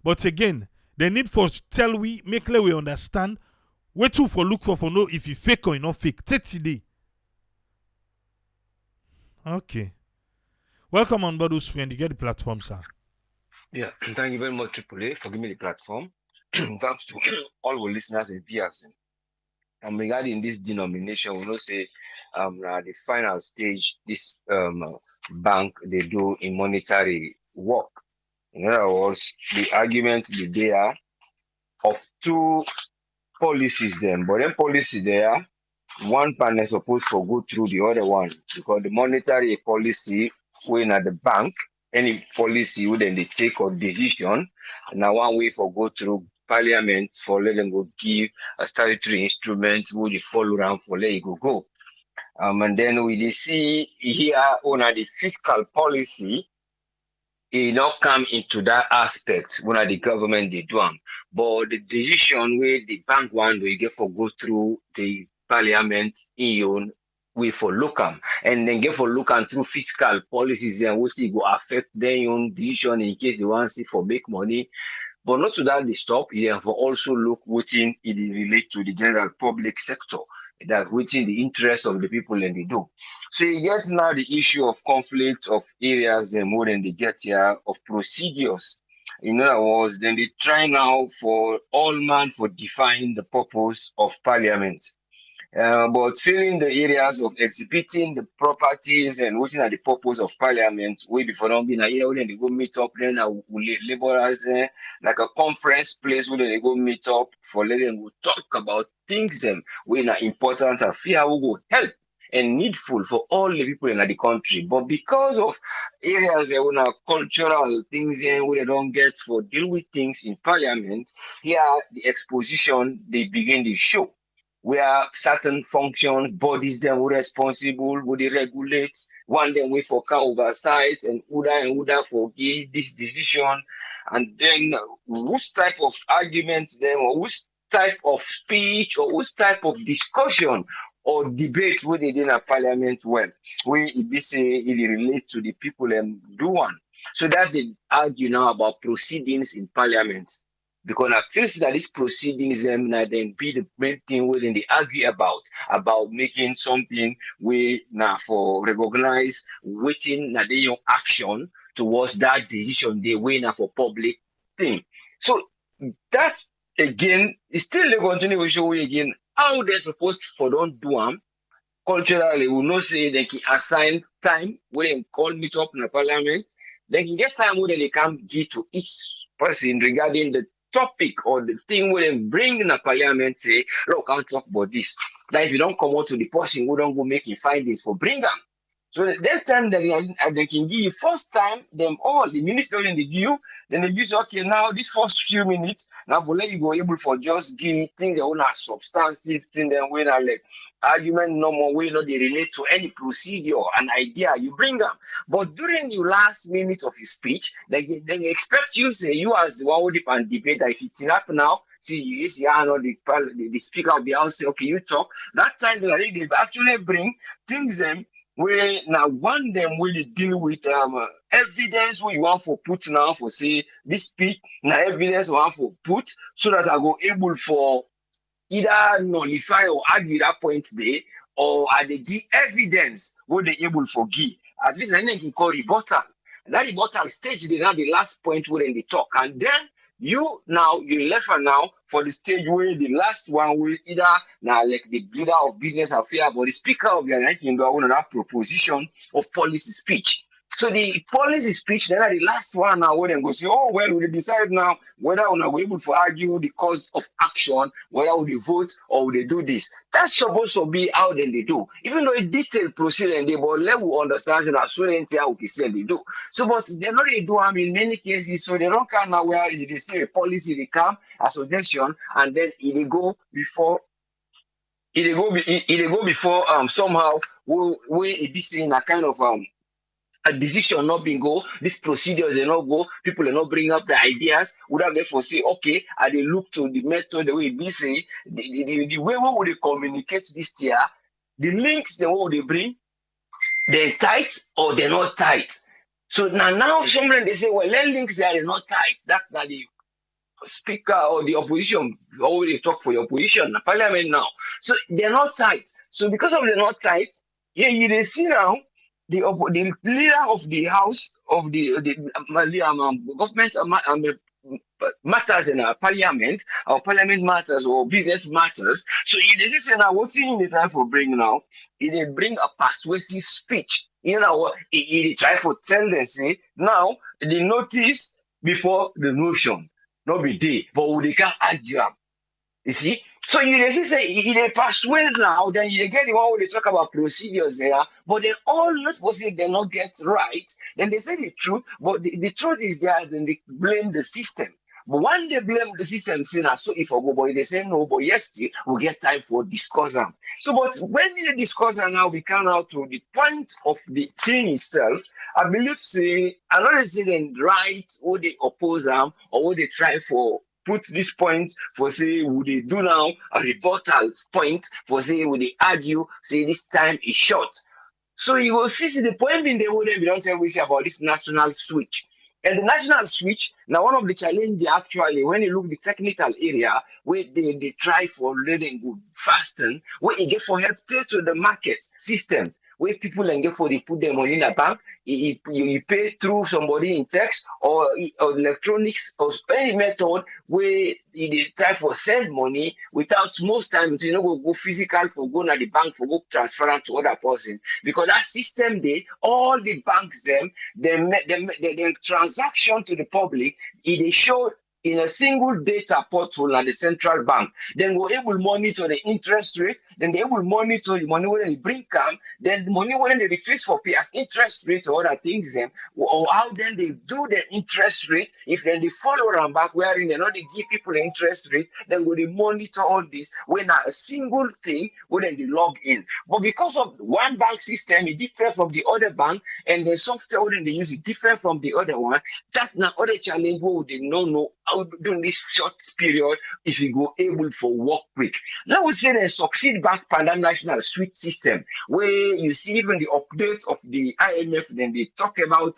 But again, they need for tell we make we understand where to for look for know if you fake or you not fake. 30 day. Okay. Welcome on board, friend. You get the platform, sir. Yeah, thank you very much, Triple A, for giving me the platform. Thanks to all our listeners and viewers. Regarding this denomination, we know say the final stage this bank they do in monetary work. In other words, the argument there of 2 policies then, but then policy there, one panel supposed to go through the other one because the monetary policy when at the bank, any policy would then they take or decision, now one way for go through parliament for let them go give a statutory instrument would you follow around for let it go. And then we see here on the fiscal policy. It not come into that aspect when the government they do them. But the decision where the bank one we get for go through the parliament in we for look am, and then get for look am through fiscal policies and what it go affect their own decision in case they want see for make money. But not to that they stop, you have to also look within it relate to the general public sector, that within the interest of the people and they do. So you get now the issue of conflict of areas and more than they get here of procedures. In other words, then they try now for all man for define the purpose of parliament. But filling the areas of exhibiting the properties and looking at the purpose of parliament, way before don't be na area where they go meet up, then laborers like a conference place where they go meet up for letting them go talk about things them when are important and fear will go help and needful for all the people in the country. But because of areas that are cultural things where they don't get for deal with things in parliament, here the exposition they begin to show where certain functions, bodies them were responsible, would they regulate, one them we for can oversight and Uda for give this decision, and then which type of arguments them or which type of speech or which type of discussion or debate would they do in a parliament well, where it be say it relate to the people and do one. So that they argue now about proceedings in parliament. Because I feel that these proceedings then be the main thing where they argue about making something we now for recognize waiting na your action towards that decision they win for public thing. So that again is still the continuation way again how they're supposed for don't do them. Culturally, we know say they can assign time where they call meet up in the parliament. They can get time where they can give to each person regarding the topic or the thing where they bring in the parliament, say, look, I'll talk about this. That if you don't come out to the person who don't go make you find this for bring them. So that time they can give you first time them all the minister in the give, then they use okay now this first few minutes now for let you go able for just give things that are substantive thing then when I like argument no more way not they relate to any procedure and idea you bring them. But during the last minute of your speech, they expect you say you as the one who dip and debate that if it's up now. See, you see, I know the speaker of the house say, okay, you talk. That time they actually bring things them where now one them will deal with evidence we want for put now for say this speech now evidence we want for put so that I go able for either nullify or argue that point there or are they give evidence what they able for give. At least I think he call rebuttal. And that rebuttal stage they now the last point where they talk and then you left for now for the stage where the last one will either now like the leader of business affair but the speaker of the United that proposition of policy speech. So the policy speech, then the last one now where they go say, oh well, we decide now whether we're not able to argue the cause of action, whether we vote or we do this. That's supposed to be how then they do. Even though a detailed procedure they but level understand that so they say they do. So but they're not they do in many cases, so they don't come now where they say a policy they come a suggestion and then it go before somehow where it be saying a kind of a decision not being go, these procedures they not go, people are not bring up the ideas, would have therefore say, okay, and they look to the method, the way it be say, the way what would they communicate this year, the links they what would they bring, they're tight or they're not tight. So now somebody they say, well, let links there are not tight. That the speaker or the opposition always talk for the opposition, the parliament now. So they're not tight. So because of they're not tight, they see now the leader of the house of the government matters in our parliament, or parliament matters or business matters. So if they say now what's in the time for bring now, if they bring a persuasive speech, you know, he try for tell them say now the notice before the motion, not be day, but they can argue. You see? So you say they persuade now, then you get the one where they talk about procedures there, but they all not for say they not get right, then they say the truth, but the truth is there, then they blame the system. But when they blame the system, say now, so if I go, boy, they say no, but yes, still, we get time for discussion. So, but when they discuss now, we come out to the point of the thing itself. I believe, say, I not say them right, or they oppose them, or what they try for put this point for say would they do now a rebuttal point for say would they argue say this time is short. So you will see the point being they wouldn't be don't tell we say about this national switch. And the national switch, now one of the challenges actually, when you look the technical area, where they try for letting go fasten, where you get for help to the market system, where people and get for they put their money in a bank, you pay through somebody in text or electronics or any method where they try for send money without most times you know go physical for go to the bank for go transfer it to other person because that system they all the banks them transaction to the public they show in a single data portal at the central bank. Then we're able to monitor the interest rate, then they will monitor the money when they bring come, then the money when they refuse for pay as interest rate or other things, them, or how then they do the interest rate, if then they follow them back wherein they not they give people the interest rate, then will they monitor all this when a single thing when they log in. But because of one bank system is different from the other bank, and the software when they use it different from the other one, that now other challenge what they don't know how during this short period if you go able for work quick. Let us say they succeed back pandemic national switch system where you see even the updates of the IMF then they talk about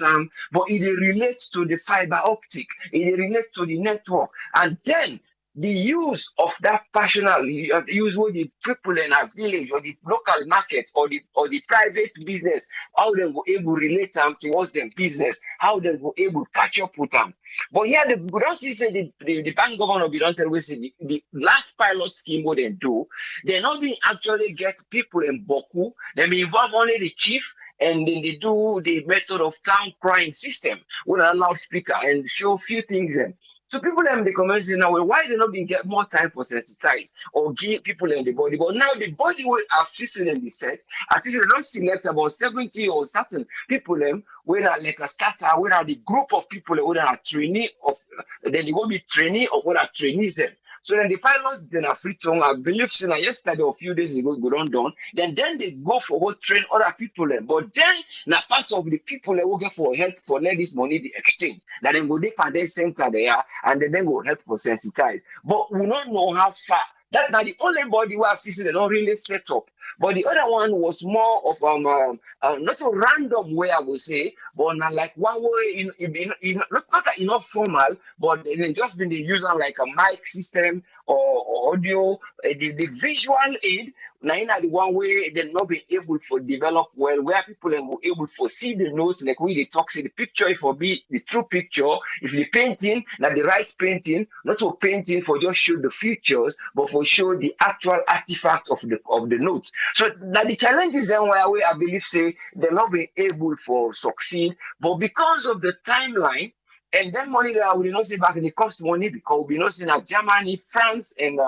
but it relates to the fiber optic, it relates to the network, and then the use of that personal use with the people in a village or the local market or the private business, how they go able relate them towards them business, how they go able catch up with them. But here we don't see say the bank governor we don't always say the last pilot scheme what they do, they're not being actually get people in Boku, they may involve only the chief and then they do the method of town crying system with a loudspeaker and show a few things then. So people in the comments say now, well, why they not being get more time for sensitize or give people in the body? But now the body will have system in the set. At least they don't select about 70 or certain people them whether like a starter, whether the group of people whether a trainee of then they will be trainee or whether trainees them. So then the pilots then are free tongue. I believe yesterday or a few days ago go done. Then they go for what train other people. But then now part of the people that will get for help for let this money the exchange. That then go they can then center there and then go help for sensitize. But we don't know how far. That now the only body where they don't really set up. But the other one was more of not a random way I would say, but not like one way not enough formal, but they just been using like a mic system or audio, the visual aid. Now in the one way they not be able to develop well, where people are able to see the notes, like we they talk, see the picture if for be the true picture, if the painting, not the right painting, not to painting for just show the features, but for show the actual artifact of the notes. So now the challenge is then where I believe say they're not being able for succeed, but because of the timeline. And then money that we not say back in the cost money because we not see that Germany, France, and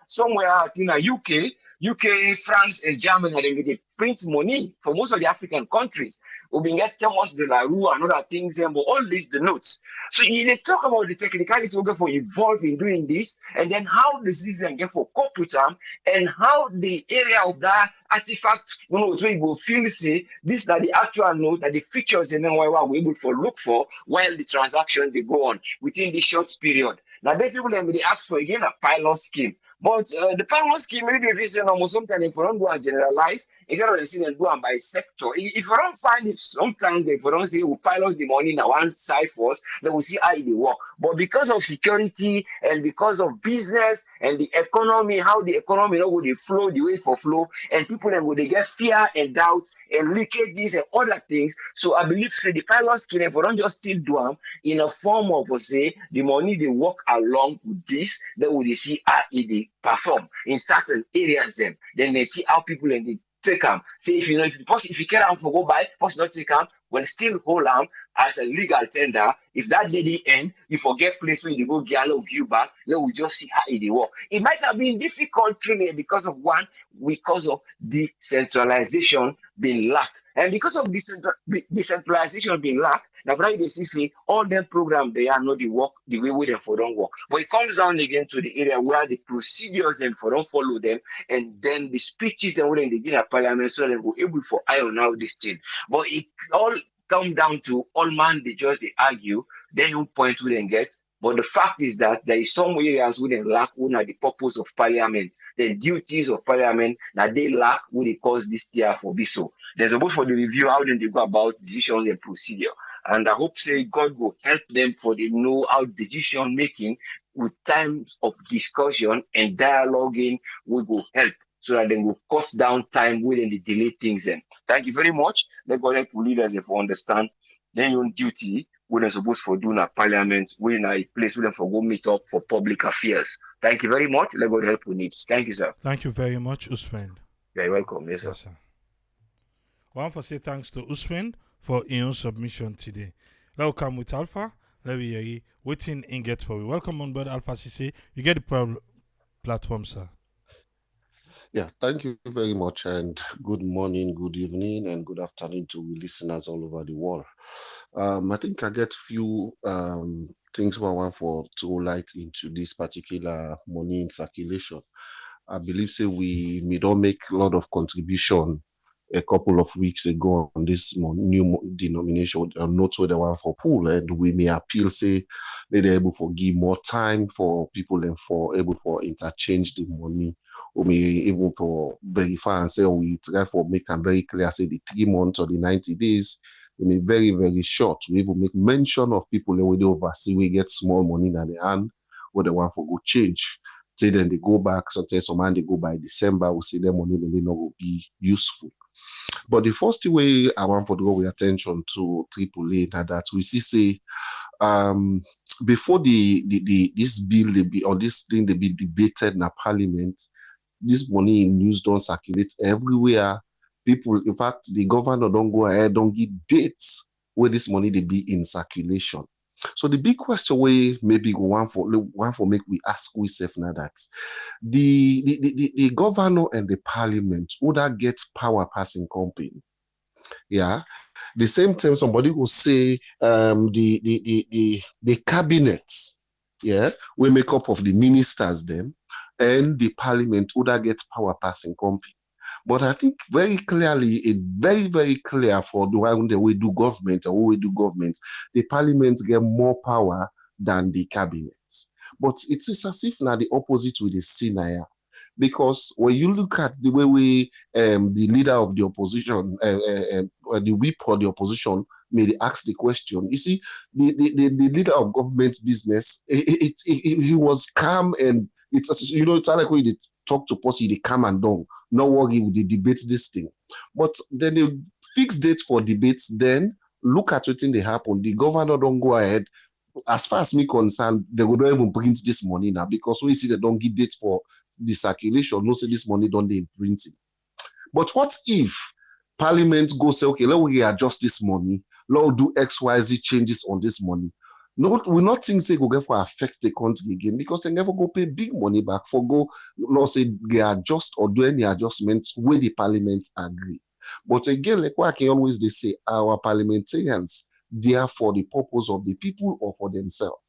somewhere out in the UK, France, and Germany, they print money for most of the African countries. We've been getting Thomas de la Rue and other things, but all these the notes. So they talk about the technicality we get for involved in doing this, and then how the system get for cope with them, and how the area of that artifact, so you will feel say this are the actual note, that the features, and then what we're able to look for while the transaction they go on within this short period. Now, then people they ask for again a pilot scheme. But the pilot scheme, maybe if you say almost sometimes if you don't go and generalize, instead of the and go and by sector, if you don't find it sometimes if you don't say we pilot the money in one side first, then we'll see how it work. But because of security and because of business and the economy, how the economy will they flow the way for flow, and people then will they get fear and doubt and leakages and other things. So I believe say the pilot scheme, if you don't just still do them in a form of say the money they work along with this, then will they see how it perform in certain areas then they see how people and they take them. Say if you care for go buy, possible not take them, well still hold them as a legal tender. If that lady end, you forget place where you go get all of you back, then we just see how it work. It might have been difficult really because of decentralization being lack. And because of decentralization being lack, now why they see all them programs they are not the work the way we them for don't work. But it comes down again to the area where the procedures and for don't follow them, and then the speeches and when they get a parliament so they were able for iron out this thing. But it all come down to all man they just they argue, then you point to them get But the fact is that there is some areas where they lack una the purpose of parliament, the duties of parliament that they lack where they cause this tier for be so. There's a book for the review how then they go about decisions and procedure. And I hope say God will help them for they know how decision making with times of discussion and dialoguing will go help so that they will cut down time within the delay things. And thank you very much. Let God help leaders if you understand. Then your duty when they're supposed for doing a parliament, when a place where them for go meet up for public affairs. Thank you very much. Let God help with needs. Thank you, sir. Thank you very much, Usfriend. You're welcome. Yes, sir. Yes, sir. I want to say thanks to Usfriend for his submission today. Let us come with Alpha. Let me hear you. Waiting in get for you. Welcome on board Alpha CC. You get the platform, sir. Yeah, thank you very much, and good morning, good evening, and good afternoon to listeners all over the world. I think I get few things I want for to light into this particular money in circulation. I believe say we may not make a lot of contribution a couple of weeks ago on this new denomination, not so the one for pool, and we may appeal say they're able to give more time for people and for able for interchange the money. We may able to verify and say we try for make them very clear, say the 3 months or the 90 days, they may very, very short. We even make mention of people that we oversee, we get small money in the hand, what they want for go change. Say then they go back, sometimes some man they go by December, we see their money may not will be useful. But the first way I want to draw attention to AAA that we see say before this bill they be or this thing they be debated in the parliament, this money in news don't circulate everywhere. People, in fact, the governor don't go ahead, don't give dates where this money they be in circulation. So the big question we maybe one for make we ask ourselves now that the governor and the parliament would that get power passing company. Yeah. The same time somebody will say the cabinet, yeah, we make up of the ministers them and the parliament would that get power passing company. But I think very clearly, it's very, very clear for the way we do government or we do government, the parliament get more power than the cabinet. But it is as if now the opposite with the scenario. Because when you look at the way we, the leader of the opposition, the whip for the opposition, may ask the question. You see, the leader of government business, he was calm and it's it's like when they talk to Posse, they come and down. No worry, they debate this thing. But then they fix date for debates, then look at what thing they happen. The governor don't go ahead. As far as me concerned, they would not even print this money now because we see they don't give date for the circulation. No say this money don't they print it. But what if Parliament go say, okay, let we adjust this money, let's do XYZ changes on this money. No, we not think say go get for affect the country again because they never go pay big money back for go, not say they adjust or do any adjustments where the Parliament agree. But again, like what I can always they say, our parliamentarians, they are for the purpose of the people or for themselves.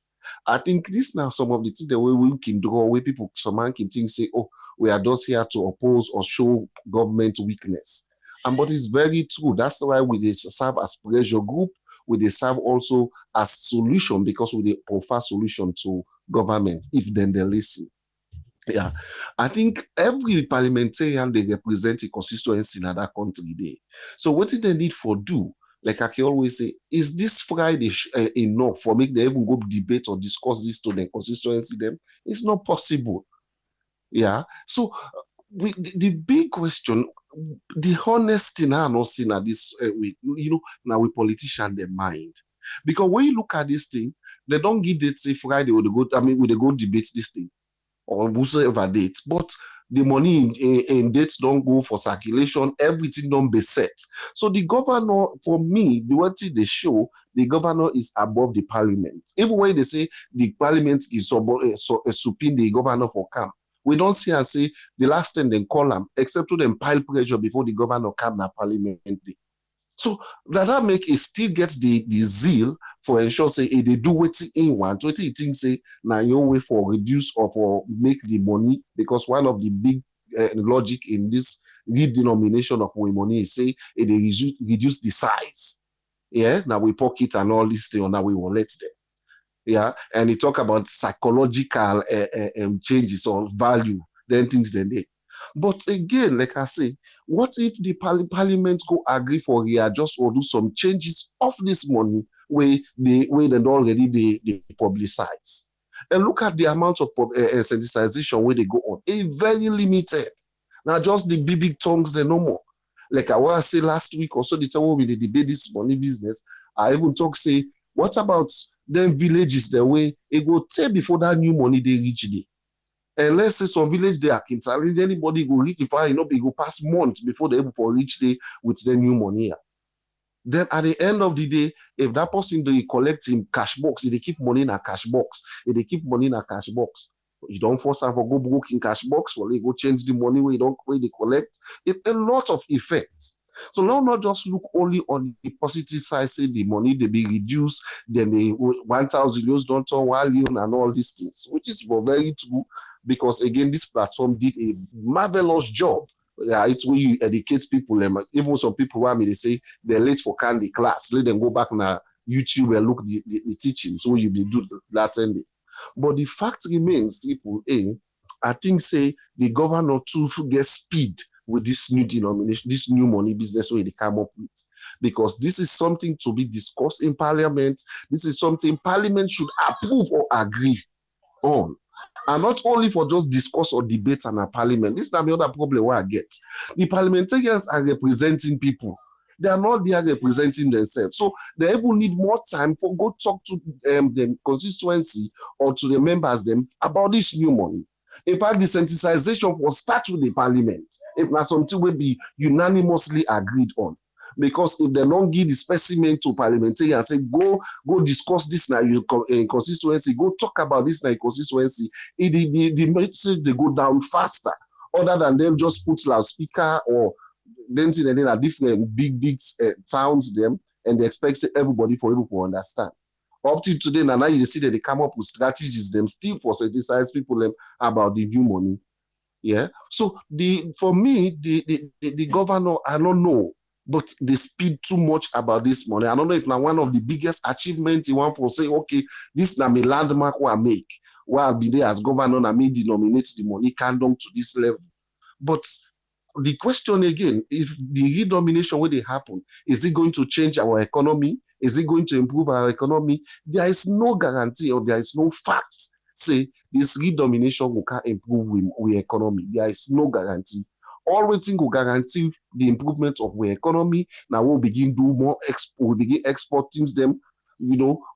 I think this now some of the things that we can draw where people some man can think say, oh, we are just here to oppose or show government weakness. And but it's very true. That's why we serve as pressure group. We serve also as solution because we offer solution to government if then they listen. Yeah, I think every parliamentarian they represent a constituency in that country there. So what did they need for do? Like I can always say, is this Friday enough for make they even go debate or discuss this to the constituency? Them, it's not possible. Yeah. So the big question, the honest thing I not seen at this now we politician their mind. Because when you look at this thing, they don't give date say Friday would go, would they go debate this thing or whosoever date. But the money in dates don't go for circulation, everything don't be set. So the governor, for me, the way they show, the governor is above the parliament. Even when they say the parliament is supine the governor for camp, we don't see and say the last time they call them, except to them pile pressure before the governor come na parliament. So that make it still get the zeal for ensure say they do what in want, what it think say now your way for reduce or for make the money, because one of the big logic in this redenomination of money is say they reduce the size. Yeah, now we pocket and all this thing, or now we will let them. Yeah, and he talk about psychological changes or value, then things then they. But again, like I say, what if the parliament go agree for readjust or do some changes of this money where they already they publicize? And look at the amount of sensitization where they go on. A very limited. Now just the big tongues, they no more. Like I want to say last week or so, the time we debate this money business, I even talk say, what about them villages the way it go take before that new money they reach there? And let's say some village they are Kintari, anybody go reach if I go pass month before they able for reach there with the new money. Then at the end of the day, if that person they collect in cash box, they keep money in a cash box, if they keep money in a cash box, you don't force them for go broke in cash box, or they go change the money where you don't where they collect. It a lot of effects. So now not just look only on the positive side, say the money they be reduced, then the 1,000 euros don't turn 1 million and all these things, which is very true because again, this platform did a marvelous job. Yeah, it's where you educate people. Even some people who they say they're late for candy class. Let them go back now YouTube and look the teaching. So you be do that ending. But the fact remains, people, I think say the governor too get speed with this new denomination, this new money business way they come up with. Because this is something to be discussed in parliament. This is something parliament should approve or agree on. And not only for just discuss or debate in a parliament. This is the other problem where I get. The parliamentarians are representing people. They are not there representing themselves. So they even need more time for go talk to the constituency or to the members them about this new money. In fact, the sensitization will start with the parliament. If not something will be unanimously agreed on. Because if they don't give the specimen to parliamentarians and say, go discuss this now in constituency, go talk about this now in constituency, the message they go down faster, other than them just put loudspeaker or dancing and then a different big towns them, and they expect everybody for able to understand. Up to today, now you see that they come up with strategies them still for sensitize people them about the new money. Yeah. So for me, the governor, I don't know, but they speak too much about this money. I don't know if now one of the biggest achievements you want to say, okay, this now my landmark will I make. While I'll be there as governor, I may denominate the money candom to this level. But the question again, if the redomination where they happen, is it going to change our economy? Is it going to improve our economy? There is no guarantee or there is no fact say this redomination will improve with economy. There is no guarantee. All we think will guarantee the improvement of our economy. Now we'll begin do more we'll begin exporting them,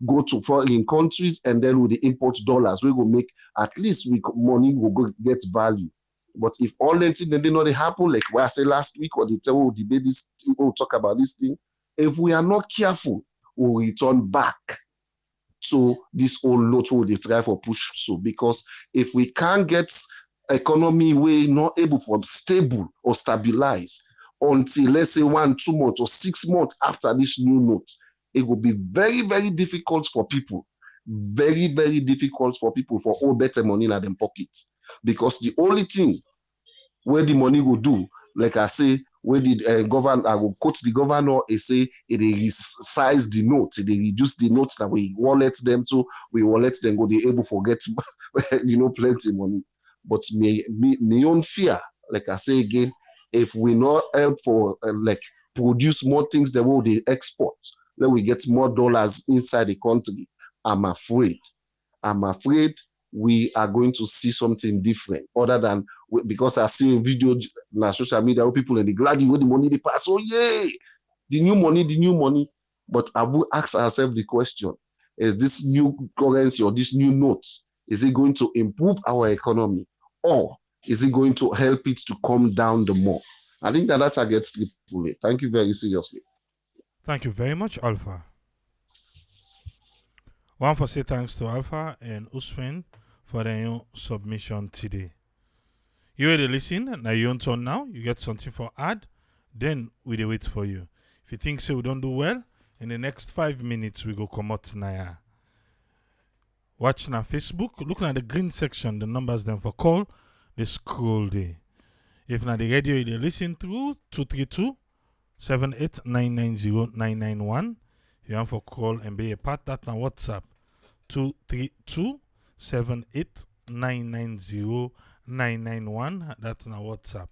go to foreign countries, and then with the import dollars, we will make at least money will go get value. But if all that thing, then they know they happen, like what I said last week, or the time we'll debate this, we'll talk about this thing. If we are not careful, we'll return back to this old note where they try for push. So because if we can't get economy way not able for stable or stabilize until let's say 1, 2 months or 6 months after this new note, it will be very, very difficult for people. Very, very difficult for people for all better money in their pockets. Because the only thing where the money will do, like I say, where the governor, I will quote the governor, and say it resize the note, they reduce the notes that we wallet them to, we wallet them go, they able to get, plenty money. But my own fear, like I say again, if we not help for produce more things than what they export, then we get more dollars inside the country. I'm afraid we are going to see something different other than because I see a video on social media where people in the glad with the money they pass. Oh yeah, the new money. But I will ask ourselves the question: is this new currency or this new notes, is it going to improve our economy, or is it going to help it to come down the more? I think that's a get sleepful. Thank you very seriously. Thank you very much, Alpha. One for say thanks to Alpha and Usfen for their submission today. You already listen, now you own turn now, you get something for add, then we wait for you. If you think so we don't do well, in the next 5 minutes we go come out now. Watch na Facebook, looking at the green section, the numbers then for call, they scroll there. If na the radio you listen through 232-78990-991. If you want for call and be a part, that na WhatsApp 232 78990 991. That's our WhatsApp.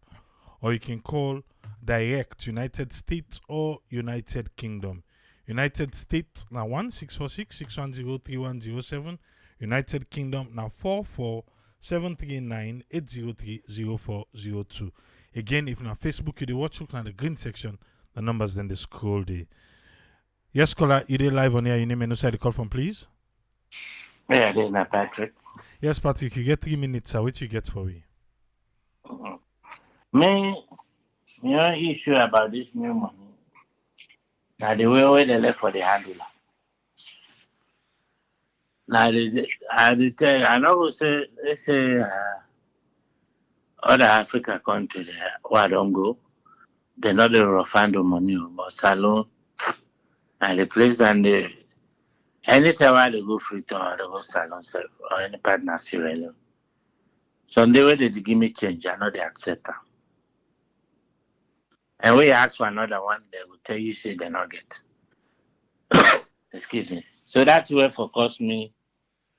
Or you can call direct United States or United Kingdom. United States now 1-646-610-3107. United Kingdom now 44-739-803-0402. Again, if na Facebook you dey watch, look na the green section. The numbers then they scroll there. Yes, caller, you dey live on here. You name and no side the call from, please. Yeah, this is Patrick. Yes, Patrick, you get 3 minutes. What you get for me? Me, issue about this new money. Now the way they left for the handler. Now I tell you, I know say let's say other African countries where I don't go, they not the refund the money, but salon and the place that they anytime I they go free tour, they go salon self or any partner Sierra. Sunday where they give me change, I know they accept them. And when you ask for another one, they will tell you say they not get. Excuse me. So that way for cost me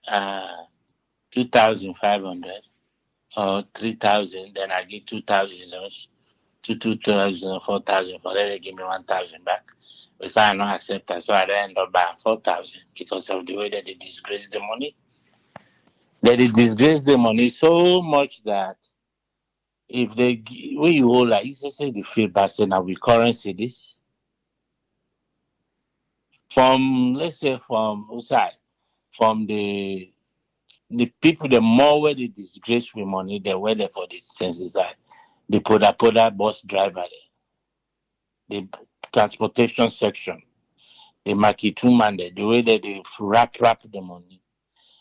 2,500 or 3,000. Then I get 2,000 loans, 2,000, 4,000. For that they give me 1,000 back. Because I not accept that, so I don't end up buying 4,000 because of the way that they disgrace the money. They disgrace the money so much that if they when you hold like you say the feedback say now we currency this from let's say from outside from the people the more where they disgrace with money they were there for the senses side the poda bus driver the transportation section the marketing man the way that they wrap the money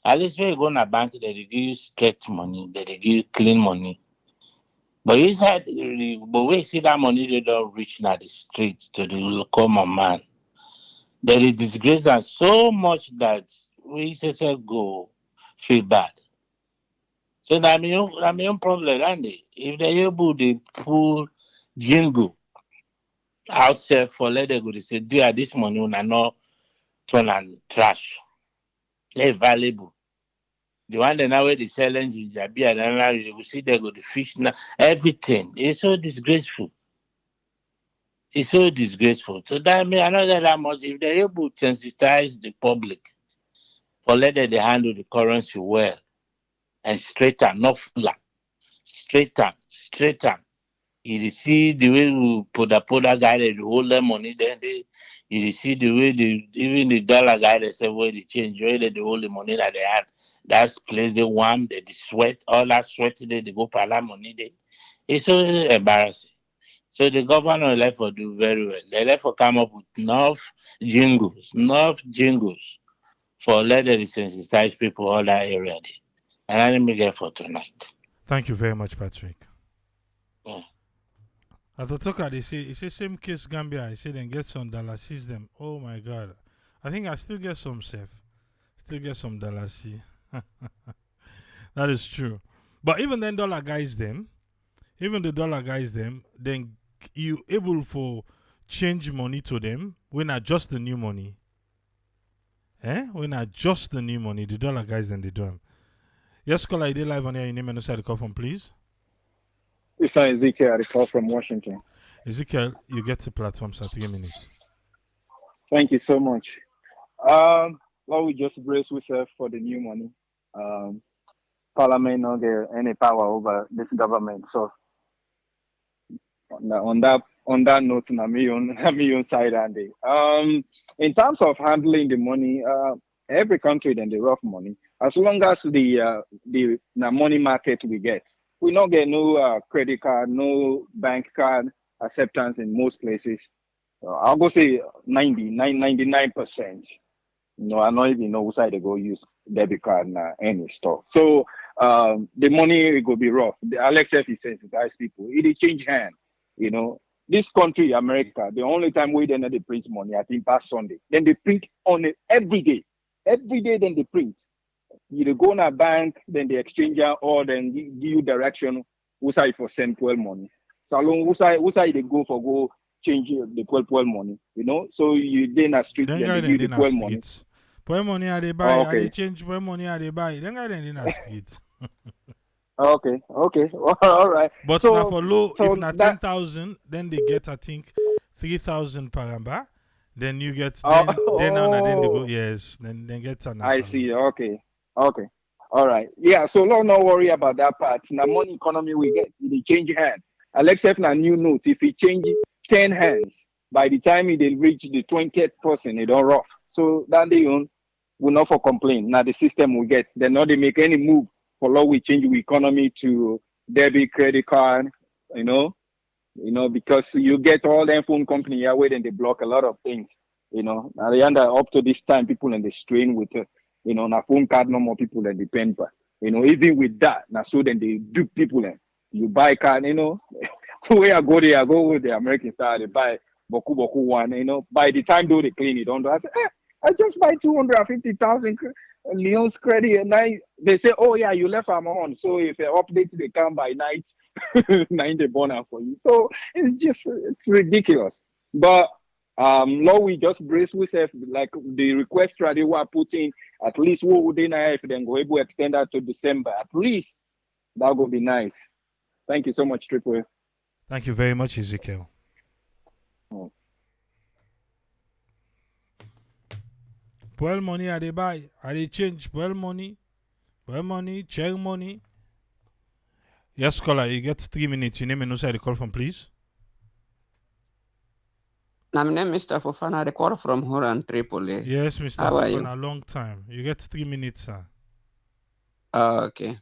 at least when you go to a bank they give you sketch money they give you clean money. But inside, but we see that money they don't reach now the streets to the common man. They disgrace us so much that we say go feel bad. So that my own problem, Andy. If they able to pull jingle outside for let them go to say, do this money when I not turn and trash. They valuable. The one that now where they sell engine, Jabia, and now you will see they go to fish now. Everything. It's so disgraceful. It's so disgraceful. So that means I know that much if they're able to sensitize the public for let them they handle the currency well and straighten, not fuller. Straighten. You see the way we put the guy they hold their money, then you see the way even the dollar guy they say where they change, where they hold the money that they had. That's place they warm, they sweat, all that sweat they go for that money they. It's so embarrassing. So the governor left for do very well. They left for come up with enough jingles for let the sensitize people all that area there. And I didn't get for tonight. Thank you very much, Patrick. Yeah. At the talker, they say it's the same case Gambia. I say then get some dollar system. Oh my God. I think I still get some safe. Still get some dollar C. That is true. But even then dollar guys them, then you able for change money to them when adjust the new money. When adjust the new money, the dollar guys then they do them. Yes, caller, you live on here. Your name and side the call from, please. It's Ezekiel. I call from Washington. Ezekiel, you get the platform, sir. 3 minutes. Thank you so much. Well, we just brace ourselves for the new money. Parliament not get any power over this government. So on that note, na me on side, Andy. In terms of handling the money, every country then they rough money. As long as the money market we get, we not get no credit card, no bank card acceptance in most places. I'll go say 99%. No, I don't even know which side they go use debit card in any store. So the money will be rough. The Alex F is sensitize people. It change hand. You know, this country, America, the only time we then they print money, I think past Sunday. Then they print on it every day. Every day then they print. You go in a bank, then the exchanger or then give you direction which side for send 12 money. Salon, which side they go for change the 12 money, you know? So you then a street, then they give the 12 money. Boy money I they buy, I they Okay. change boy money I they buy. Then I in the street. Okay. Okay. All right. But now So for low, if so not that 10,000, then they get I think 3,000 paramba. Then you get then now then they go oh, yes, then get an I salary. see. Okay. Okay. All right. Yeah. So no worry about that part. Now money economy we get they change hand. Alexa na new note. If he change 10 hands, by the time he dey reach the 20th person, it don't rough. So that they own will not for complain. Now the system we get. They not they make any move for law we change the economy to debit credit card. You know, because you get all them phone company here where then they block a lot of things. Now the end up to this time, people in the strain with, now phone card no more people that depend but even with that, now so then they do people and you buy card, where I go there, I go with the American style, they buy boku one, by the time though they clean it on, I say, I just buy 250,000 Leon's credit and now they say, oh yeah, you left them on. So if you update they come by night, 90 bonus for you. So it's ridiculous. But law we just brace ourselves like the request strategy we are putting at least what would they now if then go able to extend that to December. At least that would be nice. Thank you so much, Triple. Thank you very much, Ezekiel. Oh. Boil money I they buy, I they change boil money, check money. Yes, caller, you get 3 minutes. Your name and also the call from, please. My name is Mr. Fofana. I call from Horan, Tripoli. Yes, Mr. How are you? Fofana, long time. You get 3 minutes, sir. Okay.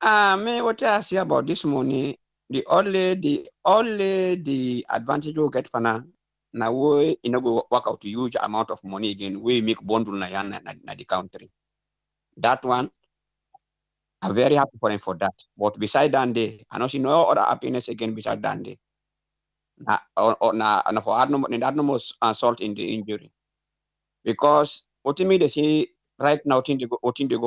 Me what I say about this money, the advantage you get for now we go work out a huge amount of money again. We make bundle na the country. That one, I'm very happy for that. But beside that day, I don't see no other happiness again beside that day. Na for add no more salt in the injury. Because ultimately they say right now thing they go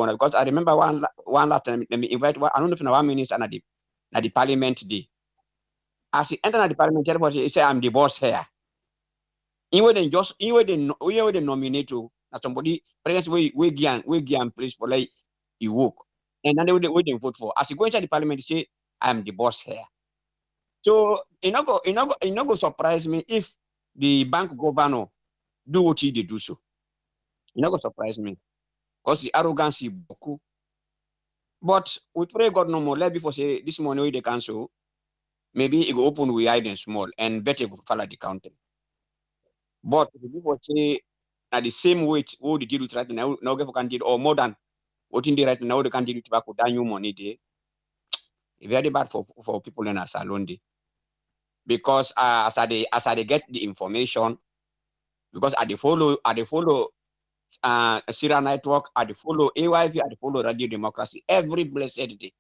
on. Because I remember one last time let me invite one, I don't know if now 1 minute na the parliament day. As he enter the parliament, everybody say I'm the boss here. Even they nominate to somebody president we give place for like he work. And then they vote for. As he go inside the parliament, he say I'm the boss here. So it not go surprise me if the bank governor do what he did do so. It not go surprise me. Because the arrogance is beaucoup. But we pray God no more. Let before say this money they cancel. Maybe it go open we hide and small and better go follow the country. But if people say at the same weight, what the deal with right now can deal or more than what in the right now they can deal with tobacco that new money there. It's very bad for people in a salon day. Because as I they get the information, because I they follow Syria Network, I they follow AYV, I they follow Radio Democracy every blessed day.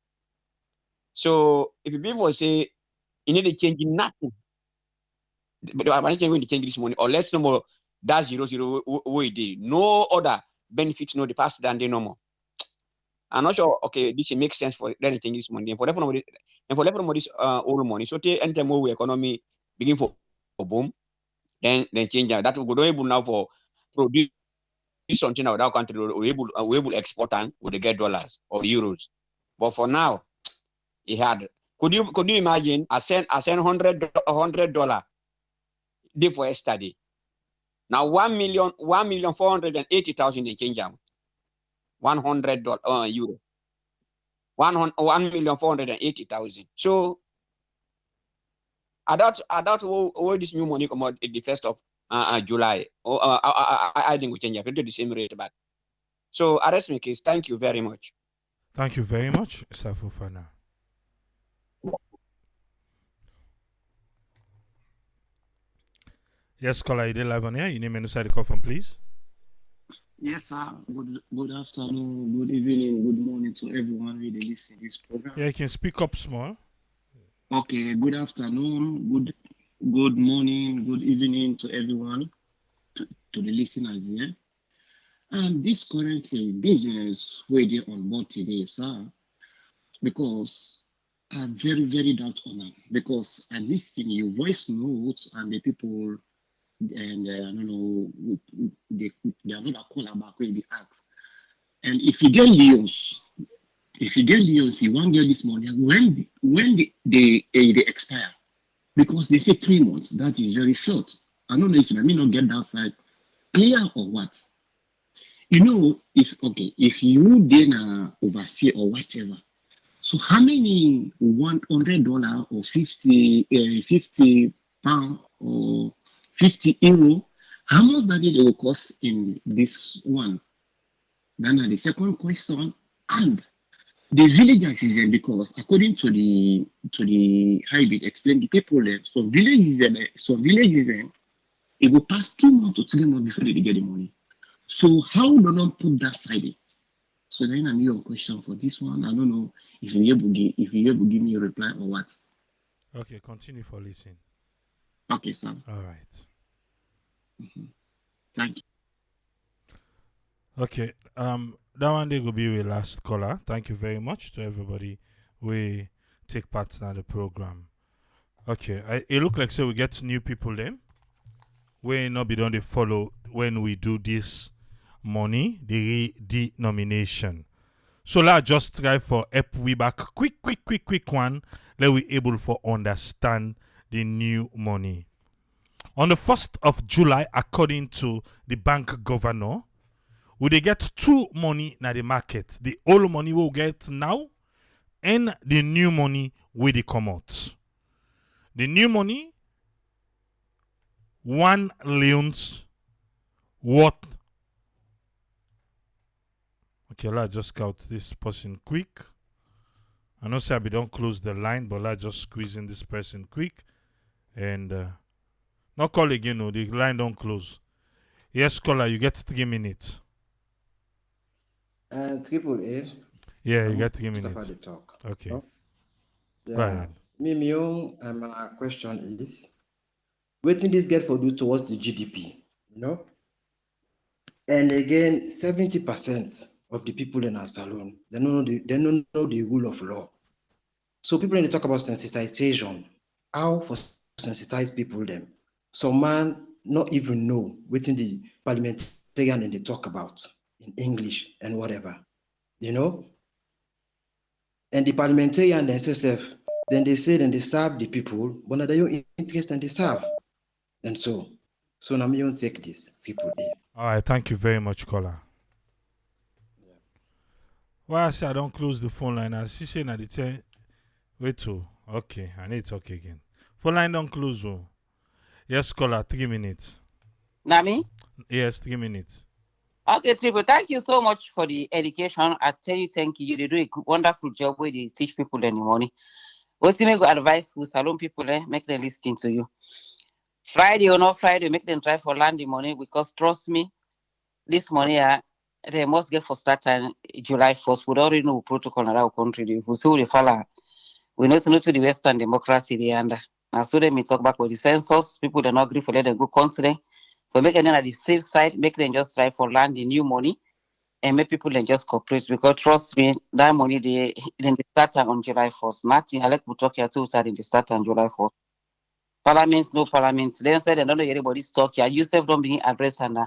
So if people say you need to change nothing, but I want to change this money, or let's no more that 0 way day, no other benefits no the past than they no more. I'm not sure. Okay, this makes sense for them to change this money and for this old money. So they enter more economy begin for boom, then change that. That will go able now for produce something out of that country. We able export and we get dollars or euros. But for now, he had. Could you imagine? I send $100 day for yesterday. Now 1,480,000 in change out. $100 euro. 1,480,000. So I doubt where this new money come out the 1st of July. I think we change it to the same rate back. So arrest me case. Thank you very much. Thank you very much, Mr. Fofana. Yes, caller, you did live on here. Your name and inside the call from, please. Yes, sir. Good afternoon, good evening, good morning to everyone who they listen to this program. Yeah, you can speak up small. Okay, good afternoon, good morning, good evening to everyone, to the listeners here. And this currency business where they on board today, sir, because I'm very, very doubt on it. Because I listen your voice notes and the people and I don't know, they are not a call about the act. And if you get Leos, you won't get this money when they expire, because they say 3 months. That is very short. I don't know if I may not get that side clear or what. If you then oversee or whatever. So how many $100 or 50 pound or 50 euro? How much that it will cost in this one? Then the second question, and the villagers is there because according to the hybrid explain the people there, some villages it will pass 2 months to 3 months before they get the money. So how do not put that side? So then I need your question for this one. I don't know if you able to give me a reply or what. Okay, continue for listening. Okay, sir. All right. Thank you. Okay. That one day will be the last caller. Thank you very much to everybody we take part in the program. Okay. It look like so we get new people then. We not be done they follow when we do this money, the denomination. So let's just try for help we back quick one. Let we able for understand the new money. On the 1st of July, according to the bank governor, we they get two money na the market. The old money we'll get now and the new money we they come out. The new money, 1 leons worth. Okay, let's just count this person quick. I know say I don't close the line, but let's just squeeze in this person quick. And not call again, no, the line don't close. Yes, caller, you get 3 minutes. Triple A. Yeah, you get 3 minutes. The talk. Okay. No? Go Yeah. ahead. My question is, what did this get for do towards the GDP? And again, 70% of the people in our salon, they don't know the rule of law. So people when they talk about sensitization, how for sensitize people them? Some man not even know what in the parliamentarian and they talk about in English and whatever, And the parliamentarian and SSF, then they serve the people, but now they don't interest and they serve. And so now me don't take this, Triple A. All right, thank you very much, caller. Yeah. Why I say I don't close the phone line? I see saying that it's wait to okay, I need to talk again. Phone line don't close. Oh. Yes, caller, 3 minutes. Nami? Yes, 3 minutes. Okay, Triple, thank you so much for the education. I tell you, thank you. You do a wonderful job where they teach people any money. What's the good advice with salon people, make them listen to you. Friday or not Friday, make them try for land the money because trust me, this money they must get for start time July 1st. We don't really know protocol in our country. If we see the follow, we know to the Western democracy they under. Now so then we talk about the census, people they not agree for let them go consider. For making them at the safe side, make them just try for land the new money and make people then just cooperate because trust me, that money they start on July 1st. Nothing I like to talk here too in the start on July 1st. Parliament, no parliament. Then said they don't know everybody's talk here. You self don't begin address and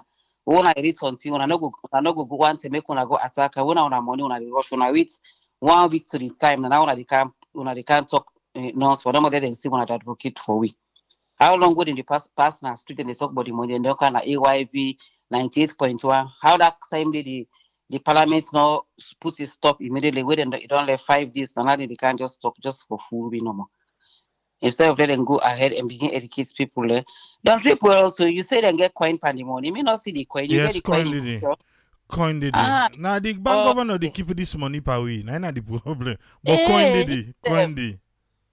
when I read something, when I no go want to make when I go attack, when I want money, when I rush, when I wait 1 week to the time, and now when they can't talk nonsense for them, they see when I advocate for we. How long would in the past now street and they talk about the money and they kind of AYV 98.1? How that time did the parliament now put a stop immediately? Wait and it don't let 5 days, and now they can't just talk just for full we no more. Instead of letting go ahead and begin educate people there. Don't trip well also. You say then get coin pan the money. You may not see the coin. You yes, get the coin. Coin did it. Now the bank governor they keep this money per week. Now not the problem. But coin did it. Coin did.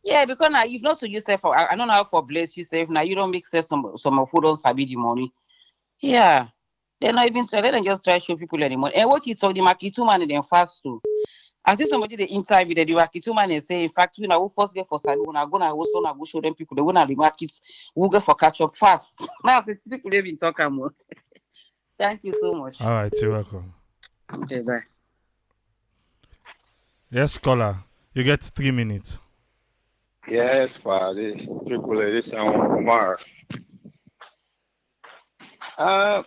Yeah, because now you've not to yourself for I don't know how for bless yourself. Now you don't make sense some of who don't sabi the money. Yeah. They're not even let them just try to show people anymore. And what you talk the market two man and then fast too. I see somebody the interview the market two man and say, in fact, we now first get for salon, I go show them people the one the markets who get for catch up fast. Now the people they've been talking more. Thank you so much. All right, you're welcome. Okay, bye. Yes, caller. You get 3 minutes. Yes, Father. Triple A, this is Omar.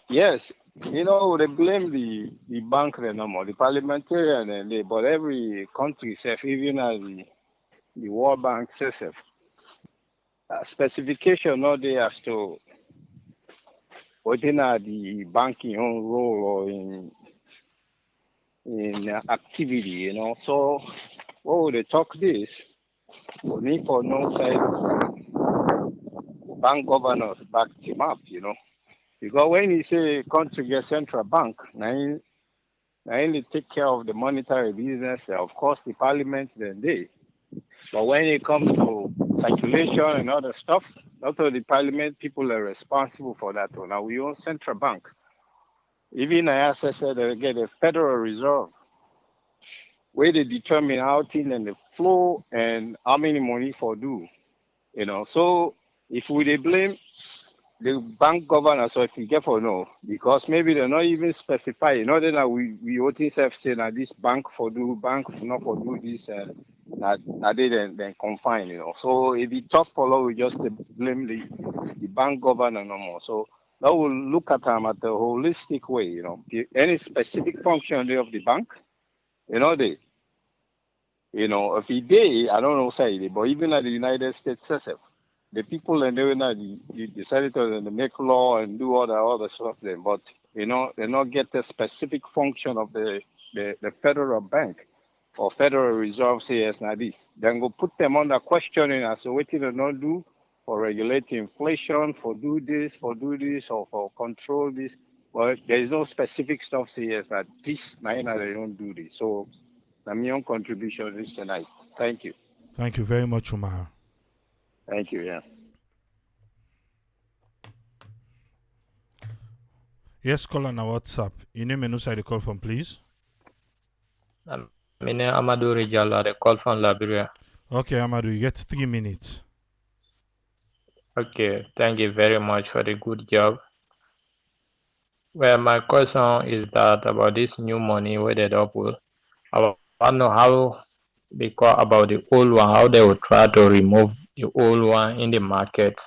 Yes. They blame the bank no more, the parliamentarian and but every country self, even as the World Bank self, specification not there as to within the banking own role or in activity. So what would they talk this? For me, for no side bank governors back him up. Because when you say country get central bank, now they take care of the monetary business, of course the parliament then they. But when it comes to circulation and other stuff, not only the parliament, people are responsible for that. Now we own central bank. Even I said they get a Federal Reserve where they determine how things and the flow and how many money for do. So if we they blame the bank governor, so if we get for no, because maybe they're not even specifying. Not that we voting self say that this bank for do, bank for not for do this, that they then confine. So if it tough for law, we just blame the bank governor no more. So now we'll look at them at the holistic way. Any specific function of the bank, they. If he did, I don't know say it, but even at the United States itself, the people and doing that, the senators and they make law and do all the other stuff then, but they not get the specific function of the federal bank or Federal Reserve says now this. Then go put them under questioning as to what they not do for regulate inflation, for do this, or for control this. But there is no specific stuff says that this now they don't do this. So my own contribution is tonight. Thank you. Thank you very much, Umar. Thank you. Yeah. Yes, call on our WhatsApp. Your name and who side you call from, please. My name Amadou Rijala. I call from Liberia. Okay, Amadou, you get 3 minutes. Okay, thank you very much for the good job. Well, my question is that about this new money where they double. I want to know how because about the old one, how they will try to remove the old one in the market.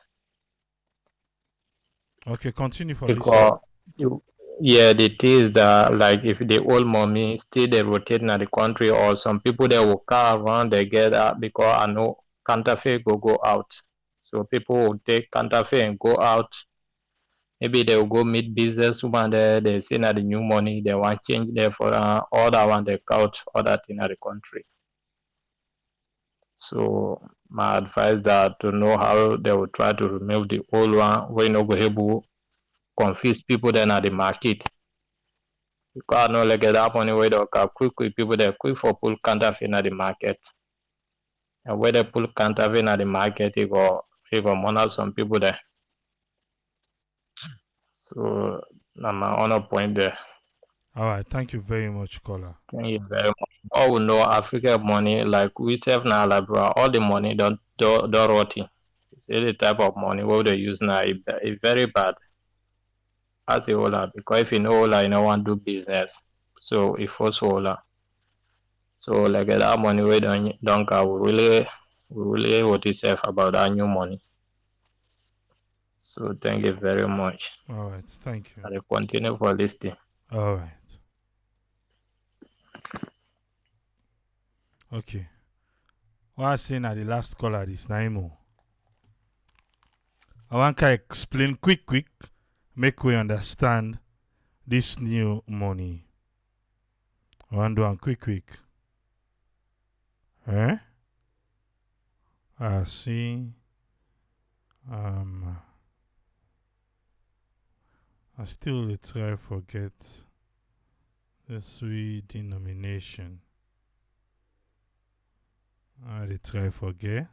Okay, continue for listening. Because yeah, the thing is that like if the old money still they rotate in the country or some people they will car around they get that because I know counterfeit go out. So people will take counterfeit and go out. Maybe they will go meet businesswoman there, they see that the new money, they want change there for all that one they count other thing in the country. So my advice that to know how they will try to remove the old one when no go able confuse people then at the market. Because I know like that money where they can quick people they quick for pull counterfeit at the market. And where they pull counterfeit at the market, it go monitor some people there. So now my honor point there. All right, thank you very much, caller. Thank you very much. All we know Africa money, like we save now, like bro, all the money don't rotting. It's the type of money what they use now. It's very bad. As a whole, because if you know all, you know want to do business. So if also all, so like that money we don't we really what you say about that new money. So thank you very much. All right, thank you. I will continue for listening. All right. Okay. What I saying at the last caller is Naimo. I want to explain quick, make we understand this new money. I want to do it quick. Eh? I see. I still try forget this redenomination. I try forget.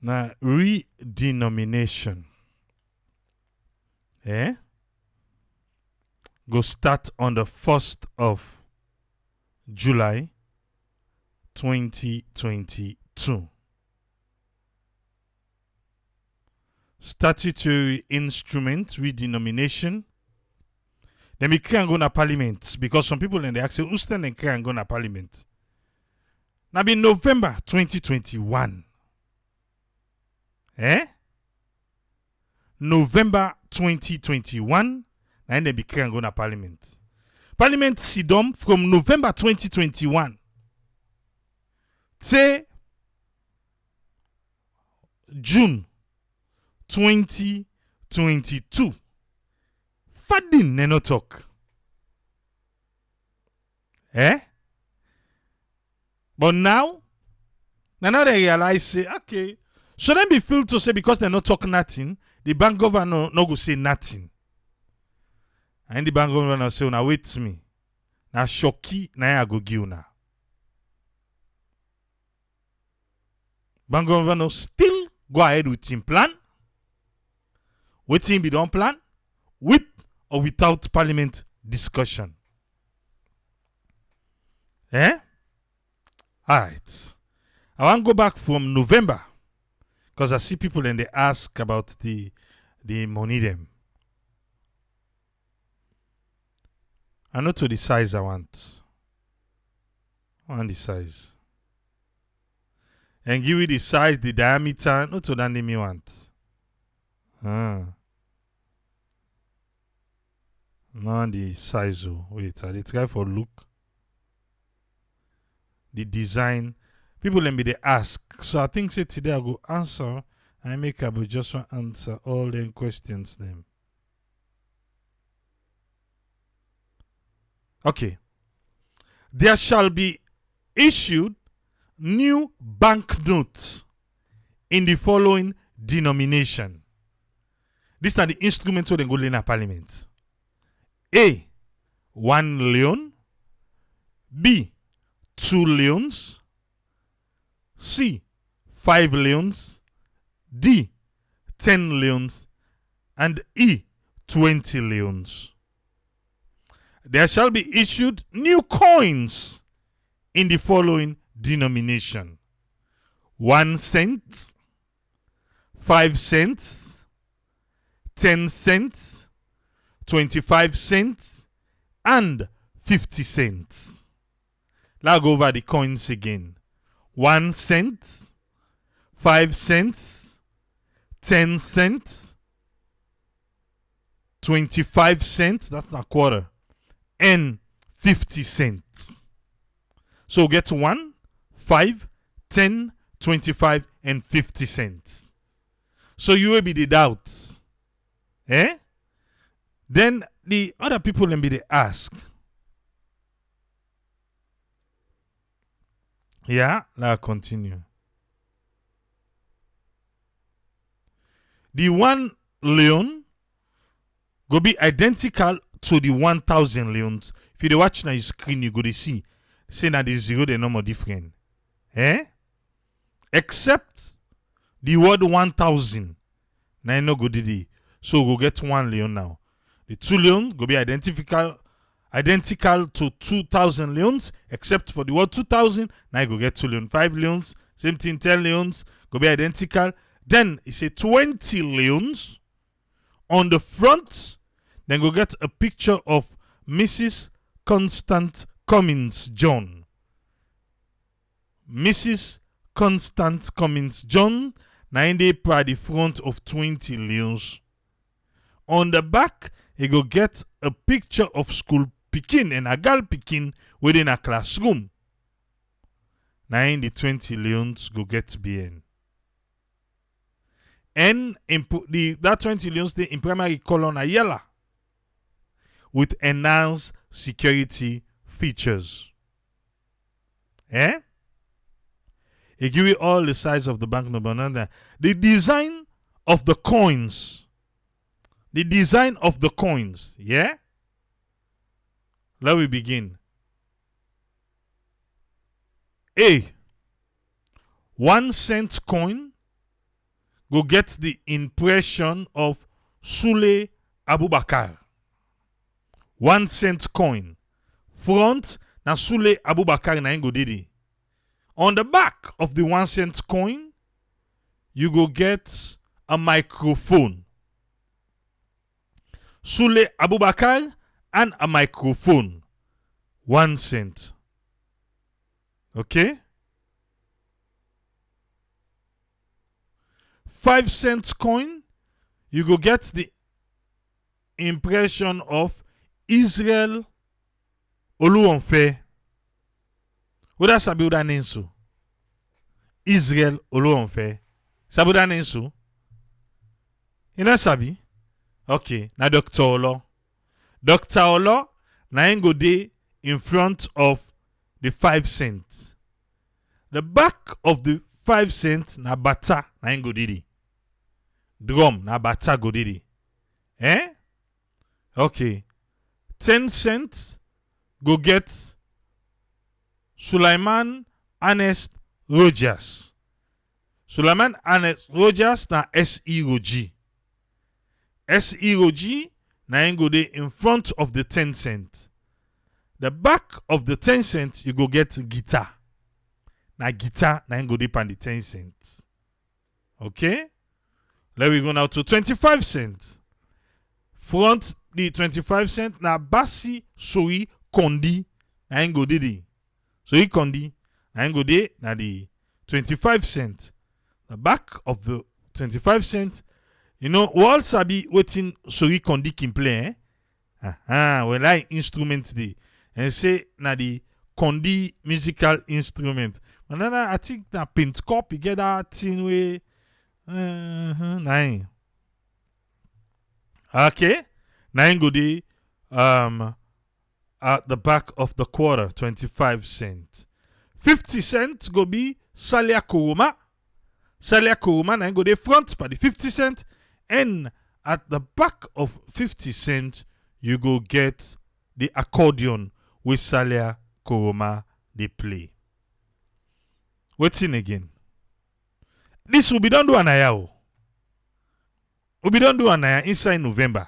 Now, redenomination go start on the 1st of July 2022. statutory instrument redenomination. Then we can't go to parliament because some people in the ask who stand and can't go to parliament. Now be November 2021. November 2021. And then we can't go to parliament. Parliament sidom from November 2021 to June 2022. Fadin neno talk. But now they realize say, okay, shouldn't be feel to say because they not talk nothing, the bank governor no go say nothing. And the bank governor say, now wait me. Now shocky na I go give na. Bank governor still go ahead with him plan. Waiting be done plan with or without parliament discussion. Alright. I want to go back from November because I see people and they ask about the money them. I know to the size I want. I want the size. And give you the size, the diameter, not to that name you want. Not the size. Wait, I try for look. The design. People let me they ask. So I think say today I go answer. I make up just want answer all them questions them. Okay. There shall be issued new banknotes in the following denomination. These are the instruments where they go in parliament. A. 1 leon. B. 2 leons. C. 5 leons. D. 10 leons. And E. 20 leons. There shall be issued new coins in the following denomination: 1 cent, 5 cents, 10 cents, 25 cents, and 50 cents. Let's go over the coins again. 1 cent, 5 cents, 10 cents, 25 cents, that's a quarter, and 50 cents. So get 1, 5, 10, 25, and 50 cents. So you will be the doubts. Then the other people will be the ask. Yeah, let's continue. The 1 leon go be identical to the 1,000 leons. If you watch on your screen, you go to see. Say that the zero, the number different. Except the word 1,000. Now no go did. So go get 1 leon now. The 2 leons go be identical to 2,000 leons, except for the word 2,000. Now you go get 2 leons. 5 leons, same thing, 10 leons, go be identical. Then it's a 20 leons on the front. Then go get a picture of Mrs. Constant Cummins John. Mrs. Constant Cummins John. Now in the front of 20 leons. On the back, you go get a picture of school pikin and a girl pikin within a classroom. Now in the 20 leons go get BN. And that 20 leons they in primary color na yellow with enhanced security features. It give you all the size of the banknote. The design of the coins. The design of the coins. Yeah? Let we begin. A. 1 cent coin go get the impression of Sule Abubakar. 1 cent coin. Front na Sule Abubakar na go didi. On the back of the 1 cent coin, you go get a microphone. Sule Abubakar and a microphone. 1 cent. Okay? 5 cents coin, you go get the impression of Israel Oluonfe. What does Sabuda Nensu? Israel Oluonfe. Sabuda Nensu? You know Sabi? Okay, now Dr. Olo. Dr. Olo, na go dey in front of the 5 cents. The back of the 5 cents na bata na go didi. Drum na bata go didi. Eh? Okay. 10 cents go get Sulaiman Ernest Rogers. Sulaiman Ernest Rogers na S.E. Rogi. S.E. Rogi na go dey in front of the 10 cents. The back of the 10 cents, you go get guitar. Na guitar na go dey pan the 10 cents. Okay? Let me go now to 25 cents. Front the 25 cents na Basi Soi Kondi na go dey. Soi Kondi na go dey na the 25 cents. The back of the 25 cents, you know, we all sabi wetin Soi Kondi can play, eh? When I instrument dey. And say na the Kondi musical instrument. But then I think na paint cup, you get that thing way. Nine. Okay. 9 go dey at the back of the quarter, 25 cents. 50 cents go be Salia Kuruma. Salia Kuruma 9 go dey front by the 50 cents. And at the back of 50 cents, you go get the accordion with Salia Kuruma they play. What's in again? This will be done to Anaya. Will be done to Anaya inside November.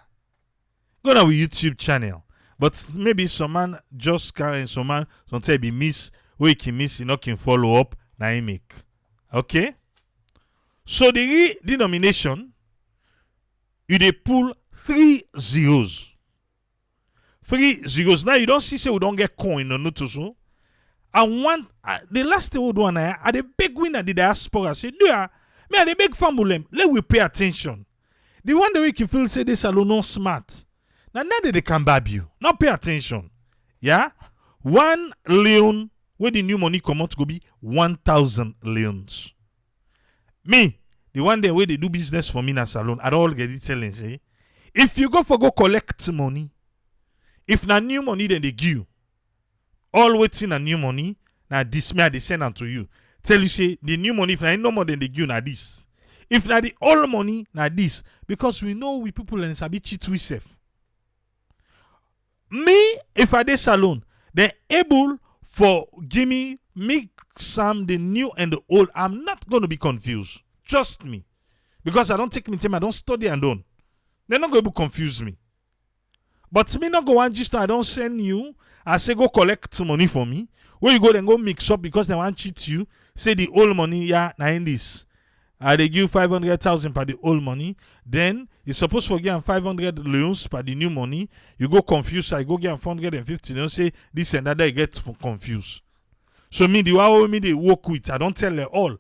Go to our YouTube channel. But maybe some man just can some man sometimes be miss where he can miss, he not can follow up. Now he make. Okay? So the denomination, you they pull 3 zeros. 3 zeros. Now you don't see say we don't get coin or not so. And one the last thing we do are the big winner the diaspora. Say, do ya? Me are the big family. Let we pay attention. The one that we can feel say this alone not smart. Now they can bab you. Not pay attention. Yeah? 1 Leone where the new money come out go be 1,000 leons. Me, the one day where they do business for me in a salon, I don't all get it telling say, if you go collect money, if na new money then they give you, all waiting a new money, now this me they send am to you. Tell you say the new money if na no more than they give you na this. If na the old money na this, because we know we people and sabi cheat we safe. Me, if I dey salon, they able for give me mix some the new and the old. I'm not going to be confused. Trust me. Because I don't take me time, I don't study and don't. They're not going to confuse me. But me not go one just I don't send you. I say go collect money for me. Where you go then go mix up because they want cheat you. Say the old money, yeah, na in this. They give 500,000 per the old money. Then you're supposed to get 500 leons per the new money. You go confused. I go get 450. They don't say this and that. They get confused. So me the way me they work with, I don't tell them all.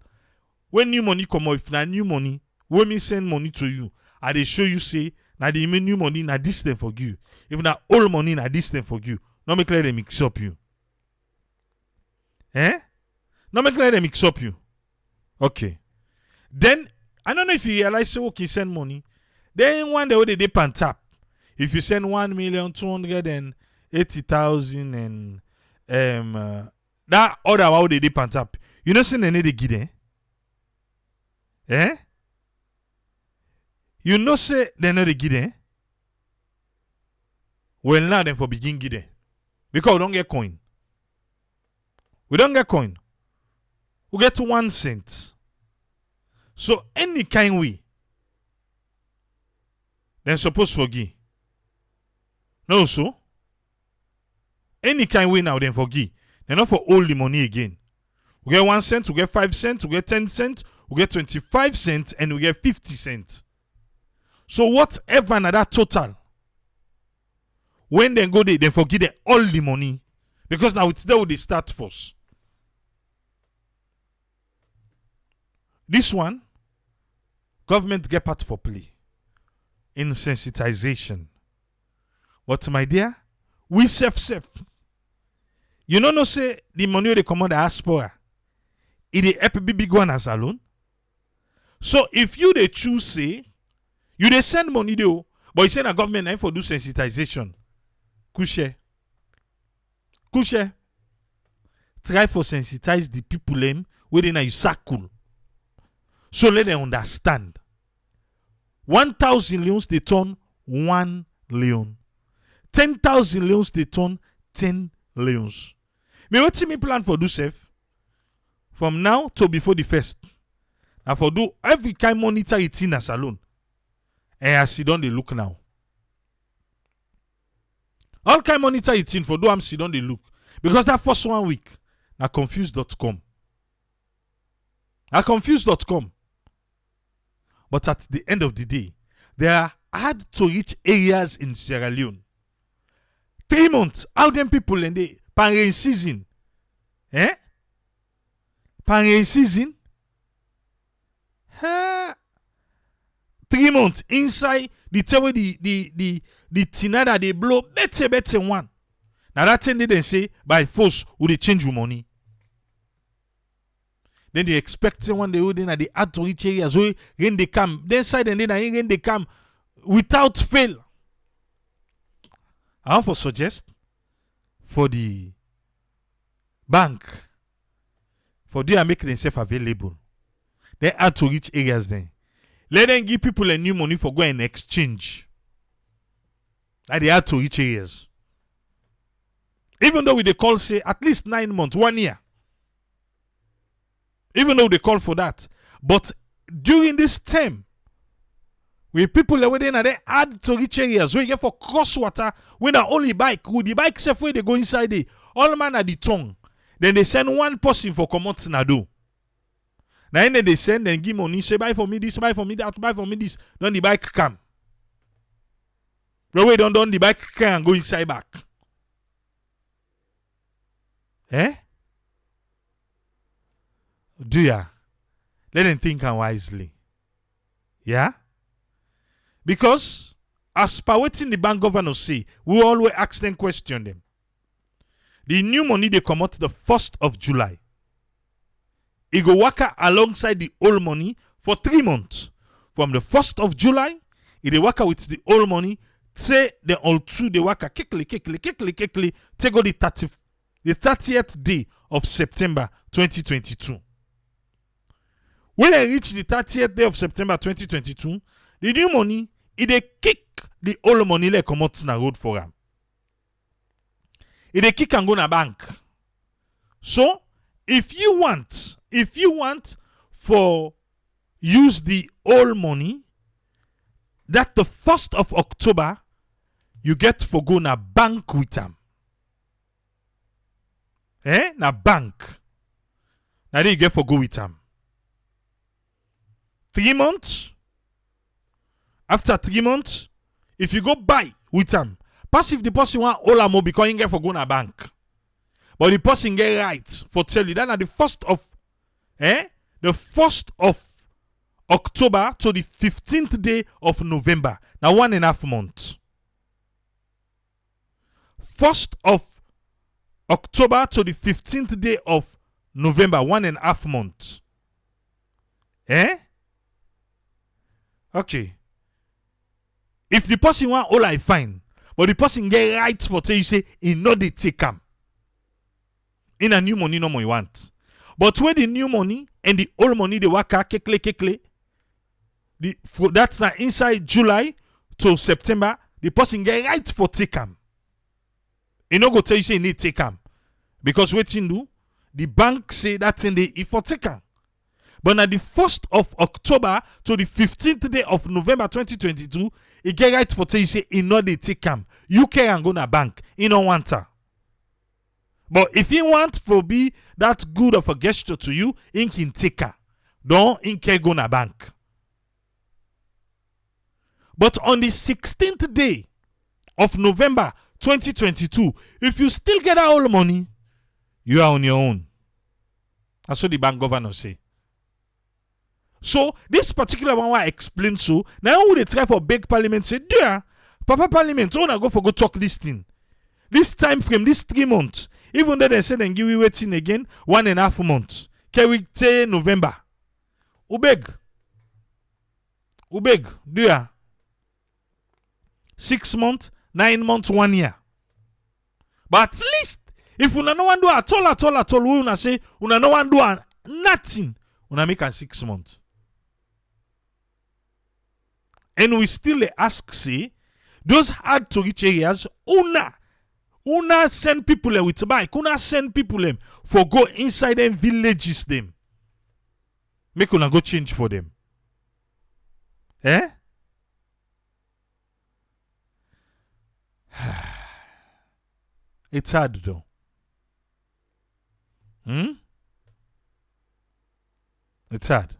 When new money come out, if na new money, when me send money to you, I they show you say na the new money na this thing for you. If na old money na this thing for you. Not make let them mix up you. Eh? Not make let them mix up you. Okay. Then I don't know if you realize say okay send money. Then one day they pan tap. If you send 1,280,000 and that other one they pan tap. You know send any they give them. Eh? You know say they know they give them. Well now then for begin give them. Because we don't get coin. We don't get coin. We get 1 cent. So any kind way, then supposed to forgive. No, so any kind way now, then forgive. They're not for all the money again. We get 1 cent, we get 5 cents, we get 10 cents, we get 25 cents, and we get 50 cents. So whatever na that total, when they go there, they forget them all the money. Because now it's there where they start first. This one, government get part for play in sensitization. But my dear, we safe. You know, no say the money they come on the diaspora, it is help big one as alone. So if you they choose say, you they send money though, but you send a government name for do sensitization. Couche. Try for sensitize the people them within a circle. So let them understand. 1,000 leons they turn 1 leon. 10,000 leons they turn 10 leons. Me what me plan for do safe? From now to before the first. And for do every kind monitor it in a salon. And I sit down they look now. All kind monitor it in for do I'm sit down they look. Because that first 1 week, na confused.com. Na confused.com. But at the end of the day, there are hard to reach areas in Sierra Leone. 3 months, how them people in the rain season? Rain season? 3 months inside the table the tinada they blow better one. Now that thing they say by force will they change your money. Then they expect one day then they add to reach areas where rain they come. Then side and then rain they come without fail. I want to suggest for the bank for they are making themselves available. They add to reach areas then. Let them give people a new money for going and exchange. Like they add to reach areas. Even though they call say at least 9 months, 1 year. Even though they call for that. But during this term, with people within they add to reach areas where you get for cross water, when not only bike, with the bike safe where they go inside there, all man at the tongue. Then they send one person for come out Nado. Now then they send and give money, say buy for me this, buy for me that, buy for me this. Then the bike come. The way don't the bike can go inside back. Do ya? Let them think wisely. Yeah? Because as per waiting the bank governor say, we always ask them question them. The new money they come out the 1st of July. It go work alongside the old money for 3 months. From the 1st of July, it work with the old money. Say the all two they work quickly. Take go the 30th day of September 2022. When I reach the 30th day of September 2022, the new money, it kick the old money like come out na road for them. It kick and go na bank. So, if you want for use the old money, that the 1st of October, you get for go na bank with them. Na bank. Now you get for go with them. 3 months. After 3 months, if you go buy with them, pass if the person want all more because you get for go na bank. But the person get right for tell you that at the 1st of October to the 15th day of November. Now 1.5 months. 1st of October to the 15th day of November, 1.5 months. Okay. If the person want all I find, but the person get right for tell you say he know they take him. In a new money no more you want. But where the new money and the old money they work kekle. That's now inside July to September, the person get right for take him. He no go tell you say he need take him. Because waiting do, the bank say that thing they for take him. But now the 1st of October to the 15th day of November 2022, he get right for tell you say he know they take him. You can go na bank. He no want her. But if he want for be that good of a gesture to you, he can take her. don't inke go na bank. But on the 16th day of November 2022, if you still get that all money, you are on your own. That's what the bank governor say. So this particular one I explain so now who they try for big parliament say, dear Papa Parliament, I go for go talk this thing. This time frame, this 3 months, even though they say then give we waiting again 1.5 months. Can we say November? Ubeg, dear 6 months, 9 months, 1 year. But at least if una no one do at all, we una say una no one do nothing, una make a 6 months. And we still ask, say, those hard to reach areas, una send people with bike, una send people for go inside them villages them. Make una go change for them. Eh? It's hard though. It's hard.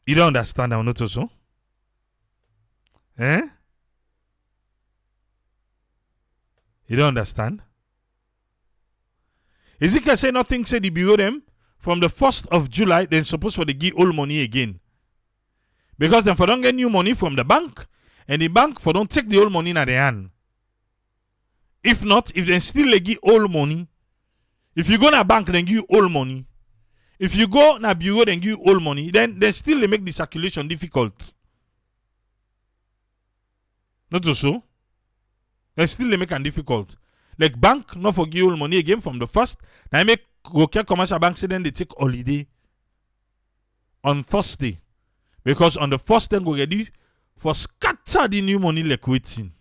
You don't understand now, not so? Eh? You don't understand? Ezekiel say nothing say the bureau them from the 1st of July, then supposed for the give old money again. Because then for don't get new money from the bank, and the bank for don't take the old money in their hand. If not, if they still give old money, if you go to a bank then give you old money, if you go to a bureau then give you old money, then they still they make the circulation difficult. Not so. They still they make it difficult. Like bank not for give old money again from the 1st. Now I make go commercial bank say then they take holiday on Thursday. Because on the 1st then go ready for scatter the new money like waiting.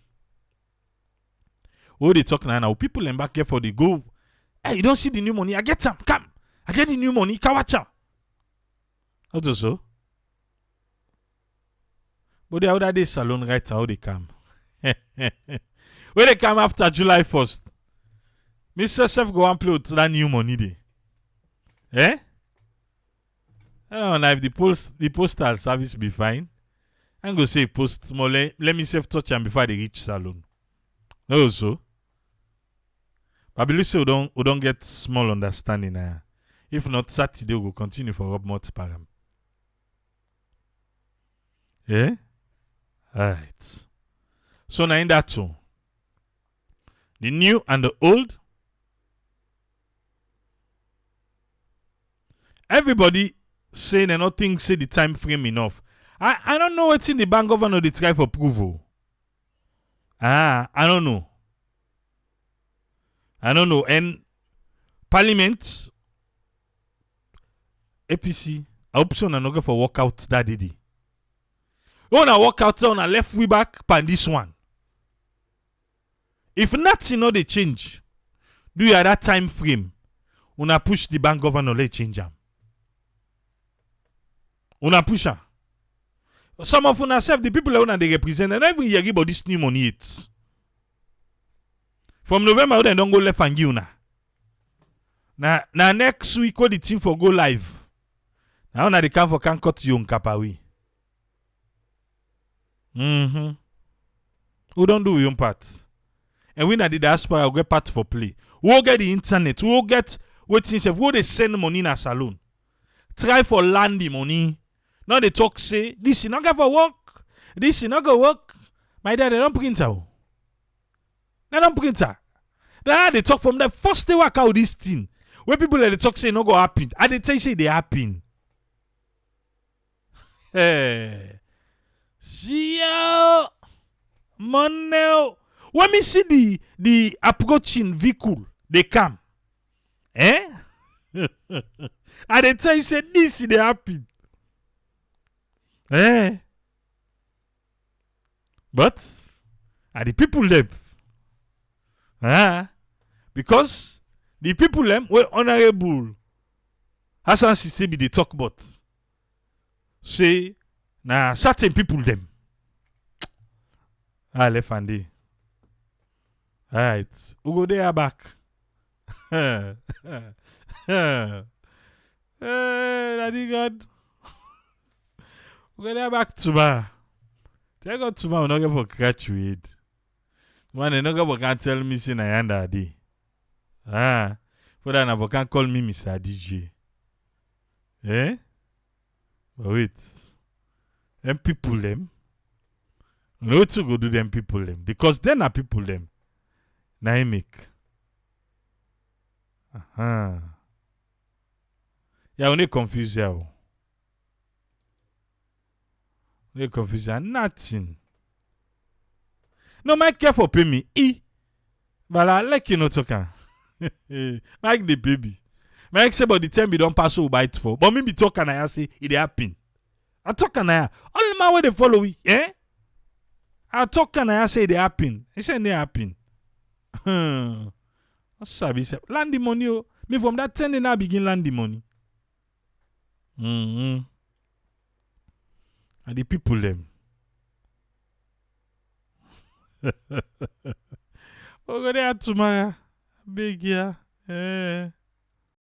What they talk now? People in back here for the go. Hey, you don't see the new money? I get some. Come. I get the new money. Kawacha. That's so. But the other day salon right how they come. When they come after July 1st, Mr. Chef go and play with that new money day. Eh? I don't know if the postal service be fine. I'm going to say post more. Let me self touch them before they reach salon. Also. But I believe so we don't get small understanding. If not, Saturday we'll continue for Rob Mott Param. Yeah? Alright. So now in that too. The new and the old. Everybody saying and nothing say the time frame enough. I don't know what's in the bank governor they try for approval. I don't know. And Parliament, APC, option and for walkout that day. You wanna walk out on a left way back pan this one. If nothing no they change, do you at that time frame? Una push the bank governor let change them. Una push her. Some of una self the people that they represent and every year about this new money it. From November they don't go left and give una. Now next week all the team for go live. Now they come for can cut you on kapawi. Who don't do your own part? And we na the diaspora will get part for play. We'll get the internet. We'll get waiting self. We'll they send money in a salon. Try for land the money. Now they talk say this is not going for work. This is not going to work. My dad they don't print out. They don't print out. They talk from the first day work out this thing. When people they talk say not go happen. And they tell you say they happen. Hey. See ya. Money. When me see the approaching vehicle, they come. Eh? And they tell you say this is the happen. Eh? But are the people them? Because the people them were honorable. Hassan Sisi be the talk about. Say na certain people them. Left and day. Alright. We go there back. Daddy God. We're back to my. Take out to my, no for graduate. One, no can tell me, say, I am daddy. For that, I can call me Mr. DJ. Eh? But wait. Them people, them. No to go do them people, them. Because then are people, them. Now I make. Yeah, only confuse you. Only confuse you. Nothing. No, my care for pay me. But I like you not talking. Like the baby. Make say but the time we don't pass over bite for. But me be talking I say it happen. I talk and I all my way they follow we, eh? I talk and I say it happen. He say it happen. Sabi say land the money. Oh. Me from that 10 then I begin land the money. And the people them. Oh, go there tomorrow. Big yeah. Eh.